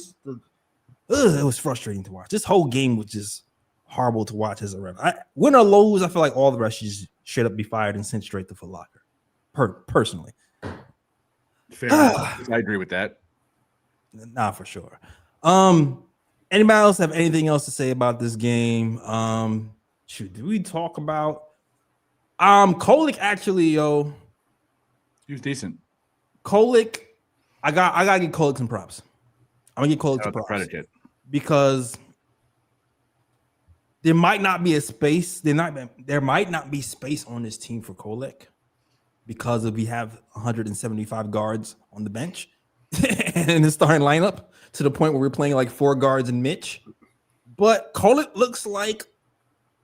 was frustrating to watch. This whole game was just horrible to watch as a ref. Win or lose, I feel like all the refs should straight up be fired and sent straight to Foot Locker. Personally. Fair enough. I agree with that. Nah, for sure. Anybody else have anything else to say about this game? Do we talk about Kolek? Actually, yo, he was decent. Kolek, I gotta give Kolek some props. I'm gonna give Kolek some props credit because there might not be a space. There might not be space on this team for Kolek because we have 175 guards on the bench and in the starting lineup to the point where we're playing like 4 guards and Mitch. But Kolek looks like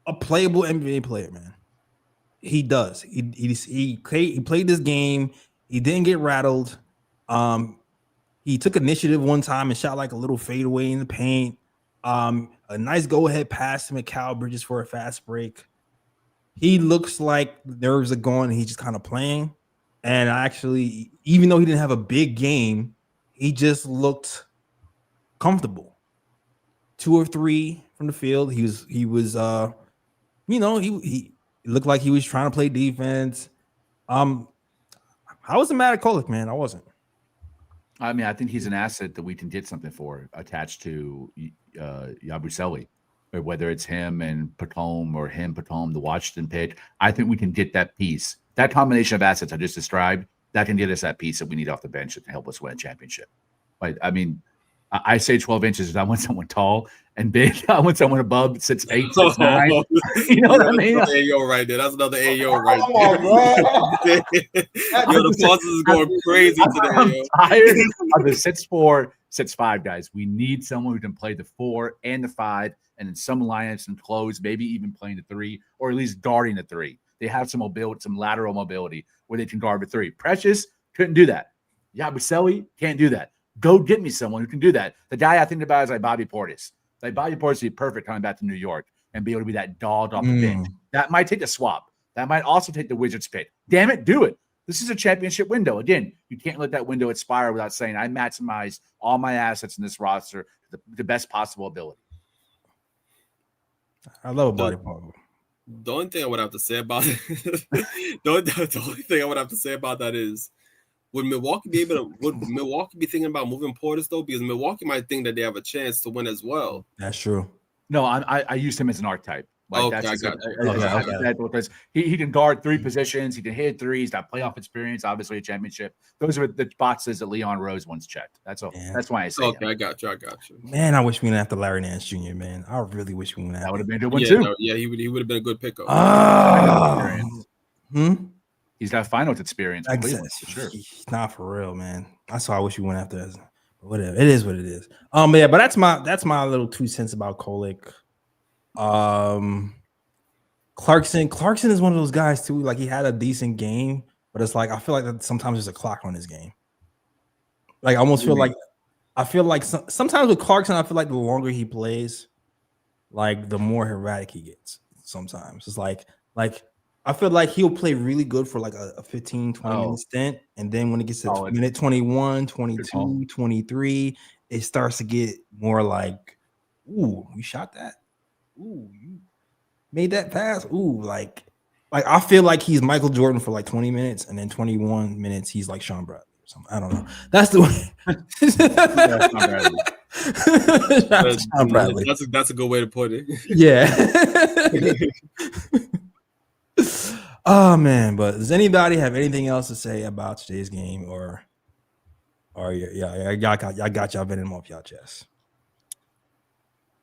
a playable NBA player, man. He does. He played this game. He didn't get rattled. He took initiative one time and shot like a little fadeaway in the paint. A nice go-ahead pass to Mikal Bridges for a fast break. He looks like nerves are gone and he's just kind of playing. And actually, even though he didn't have a big game, he just looked comfortable. 2 or 3 from the field. He looked like he was trying to play defense. I wasn't mad at Kolek, man. I wasn't. I mean, I think he's an asset that we can get something for attached to Yabu Seli, or whether it's him and Patome or him, Patome, the Washington pick. I think we can get that piece. That combination of assets I just described, that can get us that piece that we need off the bench to help us win a championship. Like, I mean, I say 12 inches. I want someone tall and big. I want someone above 6'8", 6'9". You know what I mean? That's another AO right there. That's another AO right there. Yo, the pauses is going crazy today. I'm tired of the 6'4", 6'5" guys. We need someone who can play the 4 and the 5, and in some lineups and close, maybe even playing the 3, or at least guarding the 3. They have some mobility, some lateral mobility where they can guard the 3. Precious couldn't do that. Yabu Seli can't do that. Go get me someone who can do that. The guy I think about is like Bobby Portis. Like Bobby Portis would be perfect coming back to New York and be able to be that dog off the bench. That might take the swap. That might also take the Wizards pick. Damn it, do it. This is a championship window. Again, you can't let that window expire without saying I maximize all my assets in this roster to the best possible ability. I love a body part. The only thing I would have to say about it, the only thing I would have to say about that is, would Milwaukee be thinking about moving Portis though? Because Milwaukee might think that they have a chance to win as well. That's true. No, I used him as an archetype. Like Okay, because he can guard 3 positions, he can hit 3s, he's got playoff experience, obviously a championship. Those are the boxes that Leon Rose once checked. That's all. Man. That's why I say. Okay, I got you. Man, I wish we didn't have to Larry Nance Jr. Man, I really wish we wouldn't have. That would have been a good one too. No, yeah, he would have been a good pickup. He's got finals experience. For sure. Not for real, man. That's why I wish we went after. But whatever, it is what it is. But that's my little 2 cents about Kolek. Clarkson is one of those guys too. Like he had a decent game, but it's like I feel like that sometimes there's a clock on his game. Like I almost feel like sometimes with Clarkson, I feel like the longer he plays, like the more erratic he gets. Sometimes it's like I feel like he'll play really good for like a 15, 20 minute stint, and then when it gets to minute 21, 22, 23, it starts to get more like, ooh, you shot that. Ooh, you made that pass. Ooh, like I feel like he's Michael Jordan for like 20 minutes, and then 21 minutes he's like Sean Bradley or something. I don't know. That's the way. Sean Bradley. That's a good way to put it. Yeah. Oh man, but does anybody have anything else to say about today's game, or y'all got y'all venom off y'all chest?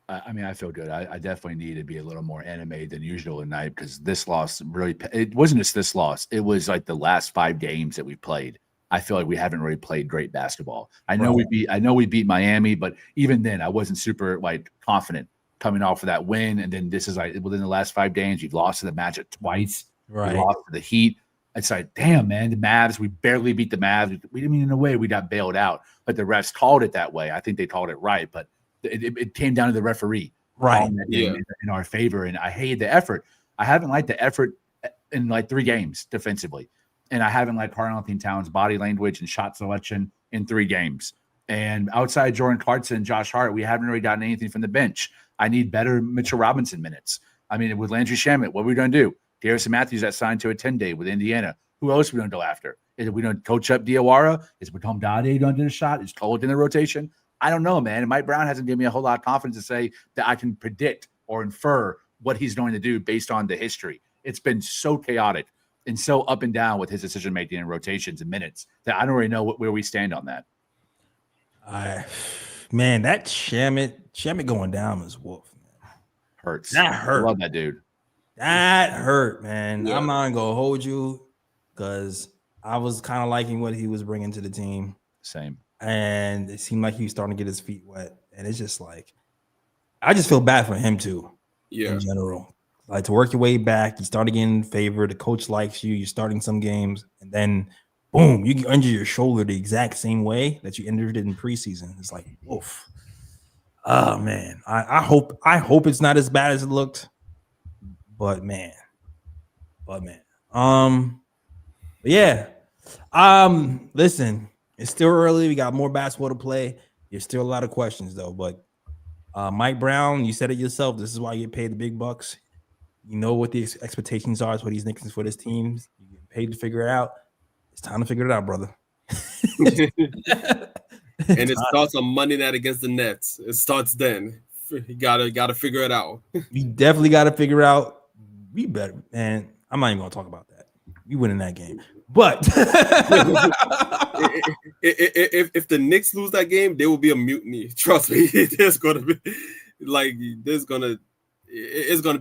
I mean, I feel good. I definitely need to be a little more animated than usual tonight because this loss really, it wasn't just this loss. It was like the last 5 games that we played. I feel like we haven't really played great basketball. I know we beat Miami, but even then I wasn't super like confident coming off of that win. And then this is like within the last 5 games, you've lost to the Magic twice. Right. We lost to the Heat. It's like, damn, man, the Mavs, we barely beat the Mavs. I mean, in a way, we got bailed out, but the refs called it that way. I think they called it right, but it came down to the referee, right? In our favor, and I hated the effort. I haven't liked the effort in like 3 games defensively, and I haven't liked Karl-Anthony Towns' body language and shot selection in 3 games. And outside Jordan Clarkson and Josh Hart, we haven't really gotten anything from the bench. I need better Mitchell Robinson minutes. I mean, with Landry Shamet, what are we going to do? Garrison Matthews that signed to a 10-day with Indiana. Who else are we going to go after? Is we don't coach up Diawara? Is Batum Dade going to do a shot? Is Kolek in the rotation? I don't know, man. And Mike Brown hasn't given me a whole lot of confidence to say that I can predict or infer what he's going to do based on the history. It's been so chaotic and so up and down with his decision-making and rotations and minutes that I don't really know where we stand on that. Man, that Shamet going down is wolf. Man. Hurts. That hurt. I love that dude. That hurt, man. Yeah. I'm not going to hold you because I was kind of liking what he was bringing to the team. Same. And it seemed like he was starting to get his feet wet. And it's just like, I just feel bad for him too. Yeah. In general. Like to work your way back, you start getting in favor, the coach likes you, you're starting some games, and then boom, you injure your shoulder the exact same way that you injured it in preseason. It's like, oof. Oh man. I hope it's not as bad as it looked. But man. But yeah. Listen. It's still early. We got more basketball to play. There's still a lot of questions, though. But Mike Brown, you said it yourself. This is why you get paid the big bucks. You know what the expectations are. It's what he's thinking for this team. You get paid to figure it out. It's time to figure it out, brother. And it starts on Monday night against the Nets. It starts then. You gotta figure it out. We definitely got to figure out. We better, man. I'm not even gonna talk about that. We win in that game. But if the Knicks lose that game, there will be a mutiny. Trust me, it's gonna be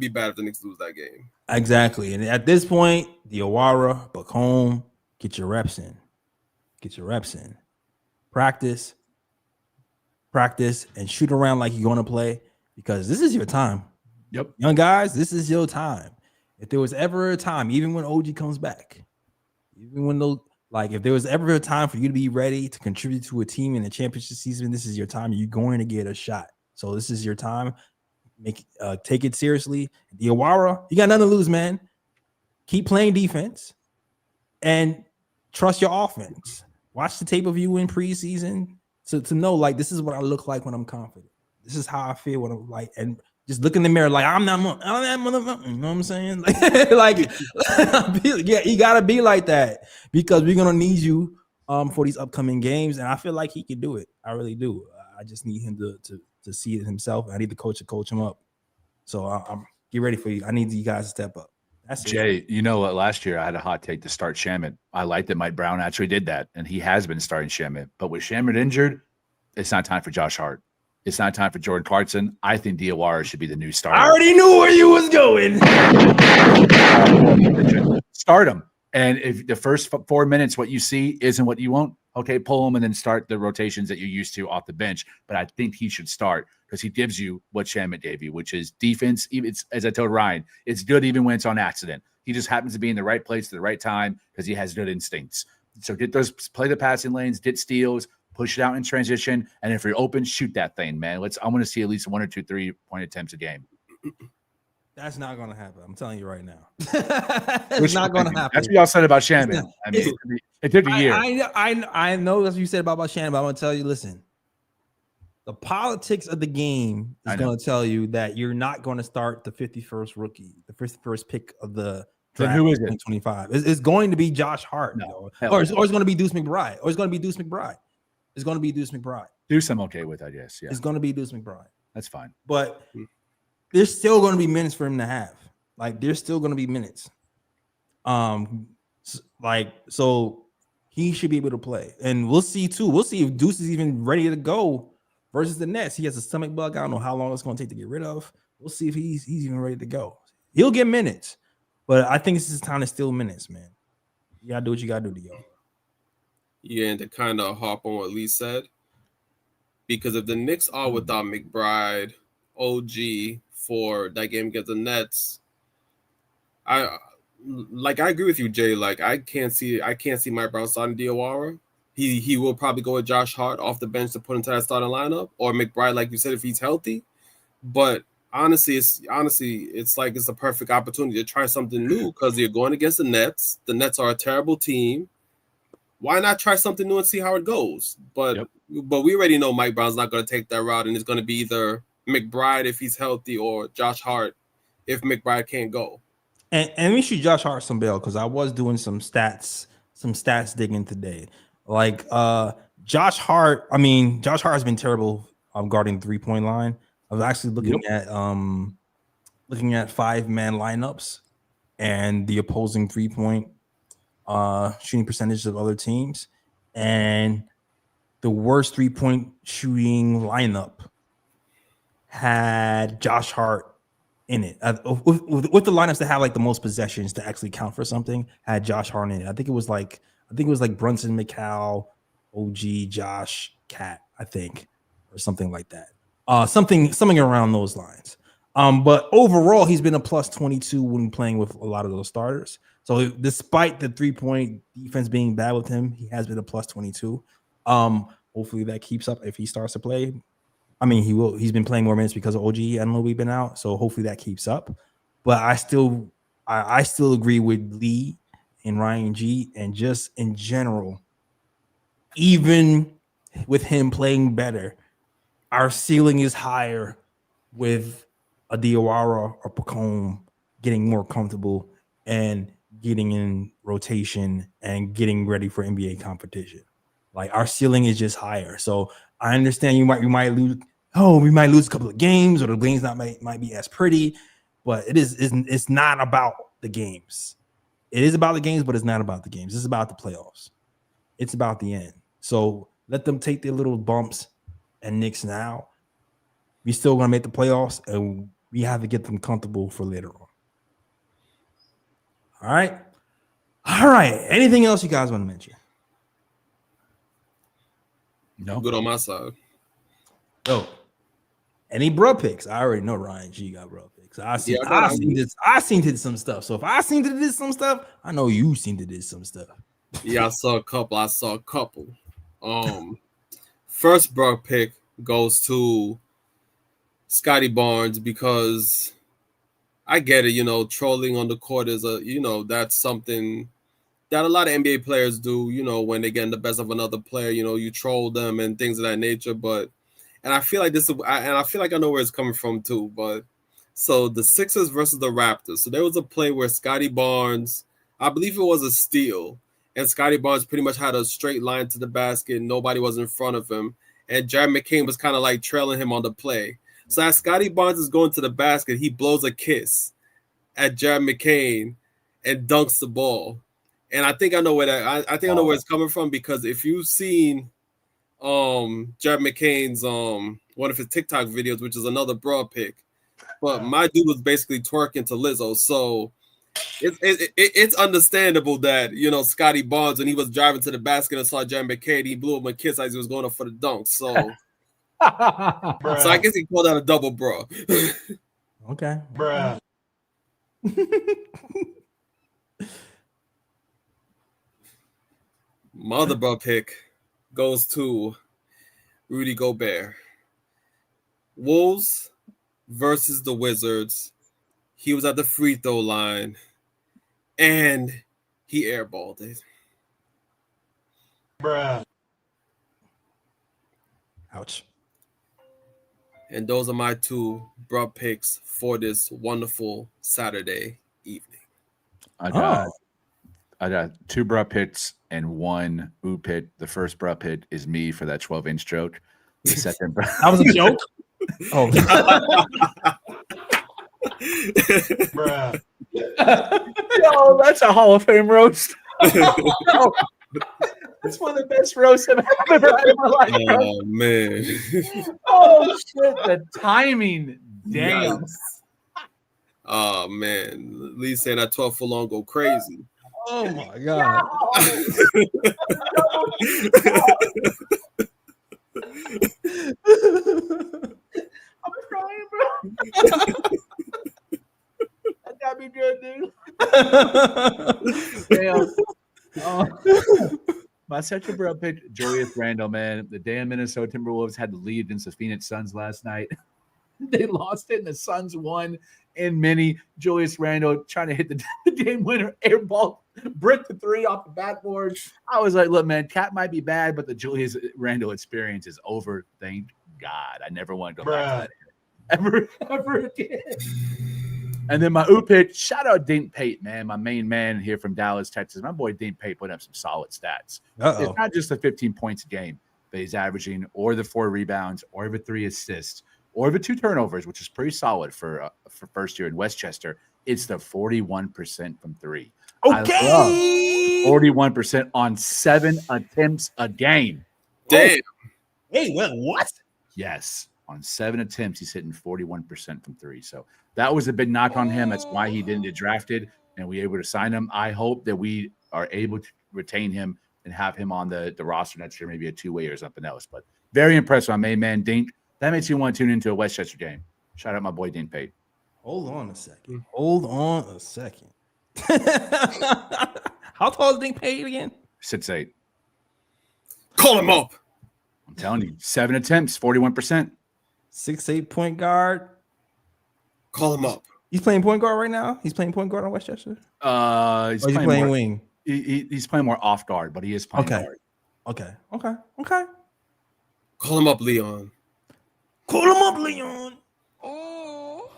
bad if the Knicks lose that game. Exactly. And at this point, Diawara, back home, get your reps in. Practice, and shoot around like you're going to play because this is your time. Yep. Young guys, this is your time. If there was ever a time, even when OG comes back, even when if there was ever a time for you to be ready to contribute to a team in the championship season, this is your time. You're going to get a shot. So this is your time. Take it seriously. Diawara, you got nothing to lose, man. Keep playing defense. And trust your offense. Watch the tape of you in preseason to know, like, this is what I look like when I'm confident. This is how I feel when I'm like, and just look in the mirror like I'm that motherfucker. You know what I'm saying? Like yeah, you gotta be like that because we're gonna need you for these upcoming games, and I feel like he can do it. I really do. I just need him to see it himself. I need the coach to coach him up. So I'm get ready for you. I need you guys to step up. That's Jay, it. you know what? Last year I had a hot take to start Shamet. I liked that Mike Brown actually did that, and he has been starting Shamet. But with Shamet injured, it's not time for Josh Hart. It's not time for Jordan Clarkson. I think Diawaras should be the new starter. I already knew where you was going. Start him. And if the first 4 minutes, what you see isn't what you want, okay, pull him and then start the rotations that you're used to off the bench. But I think he should start because he gives you what Shamet gave you, which is defense. Even as I told Ryan, it's good even when it's on accident. He just happens to be in the right place at the right time because he has good instincts. So play the passing lanes, get steals, push it out in transition, and if you're open, shoot that thing, man. I want to see at least 1 or 2 3-point attempts a game. That's not going to happen. I'm telling you right now. It's not going to happen. That's what y'all said about Shannon. I mean, it took a year. I know that's what you said about Shannon, but I'm going to tell you, listen, the politics of the game is going to tell you that you're not going to start the 51st rookie, the 51st pick of the draft. Then who is it? 2025. It's going to be Josh Hart. No, or it's going to be Deuce McBride. Or it's going to be Deuce McBride. It's going to be Deuce McBride. Deuce I'm okay with, I guess. Yeah. It's going to be Deuce McBride. That's fine. But there's still going to be minutes for him to have. Like, there's still going to be minutes. So he should be able to play. And we'll see, too. We'll see if Deuce is even ready to go versus the Nets. He has a stomach bug. I don't know how long it's going to take to get rid of. We'll see if he's even ready to go. He'll get minutes. But I think this is time to steal minutes, man. You got to do what you got to do, yo. Yeah, and to kind of hop on what Lee said, because if the Knicks are without McBride, OG for that game against the Nets, I agree with you, Jay. Like, I can't see Mike Brown starting Diawara. He will probably go with Josh Hart off the bench to put into that starting lineup, or McBride, like you said, if he's healthy. But honestly, it's like it's a perfect opportunity to try something new because you're going against the Nets. The Nets are a terrible team. Why not try something new and see how it goes? But we already know Mike Brown's not going to take that route, and it's going to be either McBride if he's healthy or Josh Hart if McBride can't go. And we shoot Josh Hart some bail because I was doing some stats digging today. Like Josh Hart has been terrible guarding the 3-point line. I was actually looking at 5-man lineups and the opposing 3-point shooting percentage of other teams, and the worst 3-point shooting lineup had Josh Hart in it. With the lineups that have like the most possessions to actually count for something, had Josh Hart in it. I think it was like Brunson, McCall, OG, Josh, Cat, I think, or something like that. Something around those lines. But overall, he's been a plus 22 when playing with a lot of those starters. So despite the 3-point defense being bad with him, he has been a plus 22. Hopefully that keeps up if he starts to play. I mean, he will. He's been playing more minutes because of OG and Louis been out. So hopefully that keeps up. But I still agree with Lee and Ryan G. And just in general, even with him playing better, our ceiling is higher with a Diawara or Pacome getting more comfortable and getting in rotation and getting ready for NBA competition. Like, our ceiling is just higher. So I understand we might lose. We might lose a couple of games, or the games might be as pretty, but it's not about the games. It is about the games, but it's not about the games. It's about the playoffs. It's about the end. So let them take their little bumps and nicks now. We still gonna make the playoffs, and we have to get them comfortable for later on. All right. Anything else you guys want to mention? No. Good on my side. Yo, any bro picks? I already know Ryan G got bro picks. I seen to some stuff. So if I seen to do some stuff, I know you seen to do some stuff. Yeah, I saw a couple. First bro pick goes to Scotty Barnes because I get it, trolling on the court is that's something that a lot of NBA players do, when they get in the best of another player, you troll them and things of that nature. And I feel like I know where it's coming from too. But so the Sixers versus the Raptors. So there was a play where Scotty Barnes, I believe it was a steal, and Scotty Barnes pretty much had a straight line to the basket. Nobody was in front of him, and Jared McCain was kind of like trailing him on the play. So as Scotty Barnes is going to the basket, he blows a kiss at Jared McCain and dunks the ball. And I think I know where that. I think I know where it's coming from, because if you've seen Jared McCain's one of his TikTok videos, which is another broad pick, but my dude was basically twerking to Lizzo, so it's understandable that Scotty Barnes, when he was driving to the basket and saw Jared McCain, he blew him a kiss as he was going up for the dunk. So, so I guess he called that a double bro. Okay, bruh. My other bro pick goes to Rudy Gobert. Wolves versus the Wizards. He was at the free throw line, and he airballed it. Bruh. Ouch. And those are my two bro picks for this wonderful Saturday evening. I got two bro pits and one oo pit. The first bro pit is me for that 12-inch joke. The second bro. That was a joke. Oh, Bruh. Yo, that's a Hall of Fame roast. It's one of the best roasts I've ever had in my life. Oh, man. Oh, shit. The timing. Damn. Yikes. Oh, man. Lee saying that 12 for long go crazy. oh my god. I'm crying, bro. That got me good, dude. Damn. Oh. My second bro picked Julius Randle, man. The damn Minnesota Timberwolves had the lead against the Phoenix Suns last night. They lost it, and the Suns won in mini. Julius Randle trying to hit the game winner air ball, brick the three off the backboard. I was like, look, man, Cat might be bad, but the Julius Randle experience is over. Thank God. I never want to go back to that ever again. And then my pick, shout out Dink Pate, man, my main man here from Dallas, Texas. My boy Dink Pate put up some solid stats. Uh-oh. It's not just the 15 points a game that he's averaging, or the 4 rebounds, or the 3 assists, or the 2 turnovers, which is pretty solid for first year in Westchester. It's the 41% from 3. Okay. 41% on 7 attempts a game. Damn. Hey, what? Yes. On 7 attempts, he's hitting 41% from 3. So that was a big knock on him. That's why he didn't get drafted, and we were able to sign him. I hope that we are able to retain him and have him on the roster next year, maybe a 2-way or something else. But very impressed with my main man, Dink. That makes you want to tune into a Westchester game. Shout out my boy, Dink Pate. Hold on a second. How tall is Dink Pate again? 6'8". Call him up. I'm telling you, 7 attempts, 41%. 6'8" point guard. Call him up. He's playing point guard right now. He's playing point guard on Westchester. He's He's playing wing. He's playing more off guard, but he is playing guard. Okay. Call him up, Leon. Call him up, Leon. Oh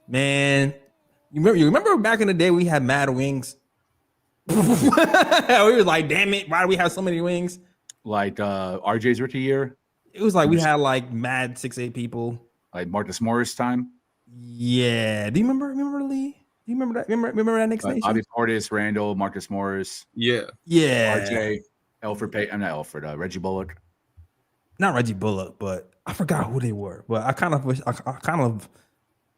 man, you remember back in the day we had mad wings. We were like, damn it, why do we have so many wings? Like RJ's rookie year. It was like we had like mad 6'8" people. Like Marcus Morris time. Yeah. Do you remember Lee? Do you remember that? Remember that Knicks Nation? Bobby Portis, Randall, Marcus Morris. Yeah. RJ, Elfrid Payton. Not Elfrid. Reggie Bullock. Not Reggie Bullock, but I forgot who they were. But I kind of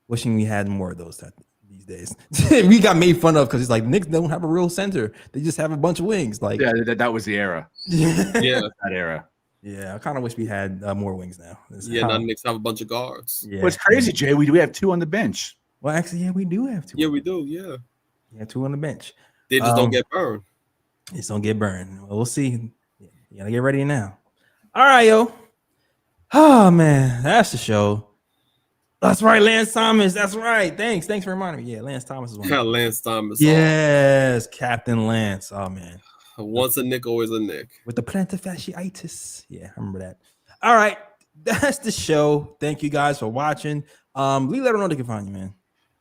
wishing we had more of those these days. We got made fun of because it's like Knicks don't have a real center; they just have a bunch of wings. Like, yeah, that was the era. Yeah. That era. Yeah, I kind of wish we had more wings now. Now the Knicks have a bunch of guards. Yeah. What's crazy, Jay? We have 2 on the bench. Well, actually, yeah, we do have 2. Yeah, we do. Yeah. Yeah, 2 on the bench. They just don't get burned. Just don't get burned. Well, we'll see. You gotta get ready now. All right, yo. Oh man, that's the show. That's right, Lance Thomas. That's right. Thanks for reminding me. Yeah, Lance Thomas is one. Lance Thomas. Yes, Captain Lance. Oh man, once a Knick, always a Knick. With the plantar fasciitis. Yeah, I remember that. All right, that's the show. Thank you guys for watching. Lee, let them know they can find you, man.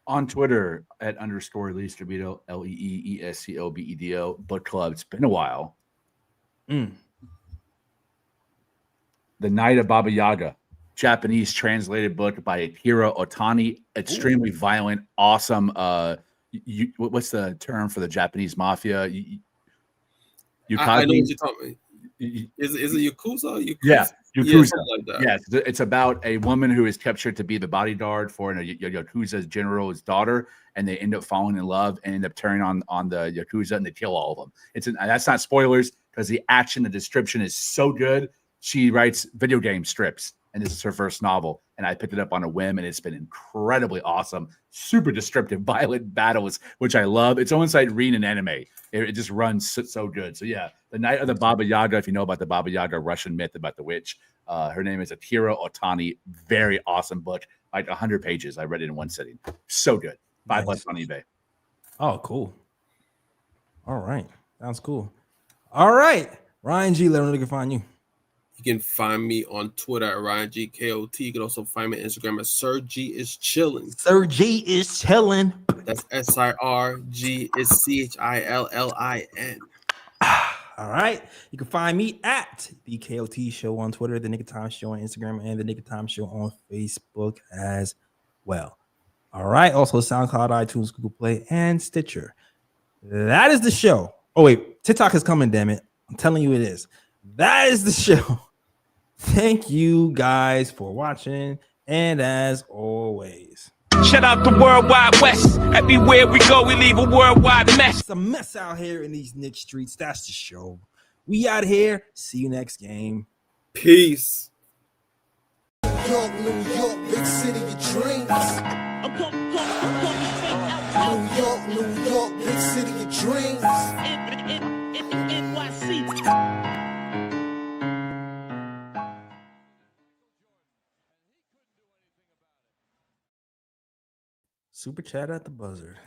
On Twitter at _Leescobedo, LEEESCOBEDO, book club. It's been a while. The Night of Baba Yaga, Japanese translated book by Akira Otani. Extremely violent, awesome. What's the term for the Japanese mafia? I know what you're talking about. Is it Yakuza? Yeah, Yakuza. Like that. Yes, it's about a woman who is captured to be the bodyguard for a Yakuza general's daughter, and they end up falling in love and end up turning on the Yakuza, and they kill all of them. That's not spoilers because the action, the description is so good. She writes video game strips, and this is her first novel. And I picked it up on a whim, and it's been incredibly awesome. Super descriptive, violent battles, which I love. It's almost like reading an anime. It just runs so good. So yeah, The Night of the Baba Yaga. If you know about the Baba Yaga Russian myth about the witch, her name is Akira Otani. Very awesome book, like 100 pages. I read it in one sitting. So good. $5 on eBay. Oh, cool. All right, sounds cool. All right, Ryan G. Let them know they can find you. You can find me on Twitter at RyanGKOT. You can also find me on Instagram at Sir G is chilling. Sir G is chilling. That's SIRG is CHILLIN. All right. You can find me at the KOT Show on Twitter, the Knick Time Show on Instagram, and the Knick Time Show on Facebook as well. All right. Also, SoundCloud, iTunes, Google Play, and Stitcher. That is the show. Oh, wait. TikTok is coming, damn it. I'm telling you it is. That is the show. Thank you guys for watching. And as always, shout out the World Wide West. Everywhere we go, we leave a worldwide mess. It's a mess out here in these Knick streets. That's the show. We out here. See you next game. Peace. New York, big city of dreams. New York, big city of dreams. Super chat at the buzzer.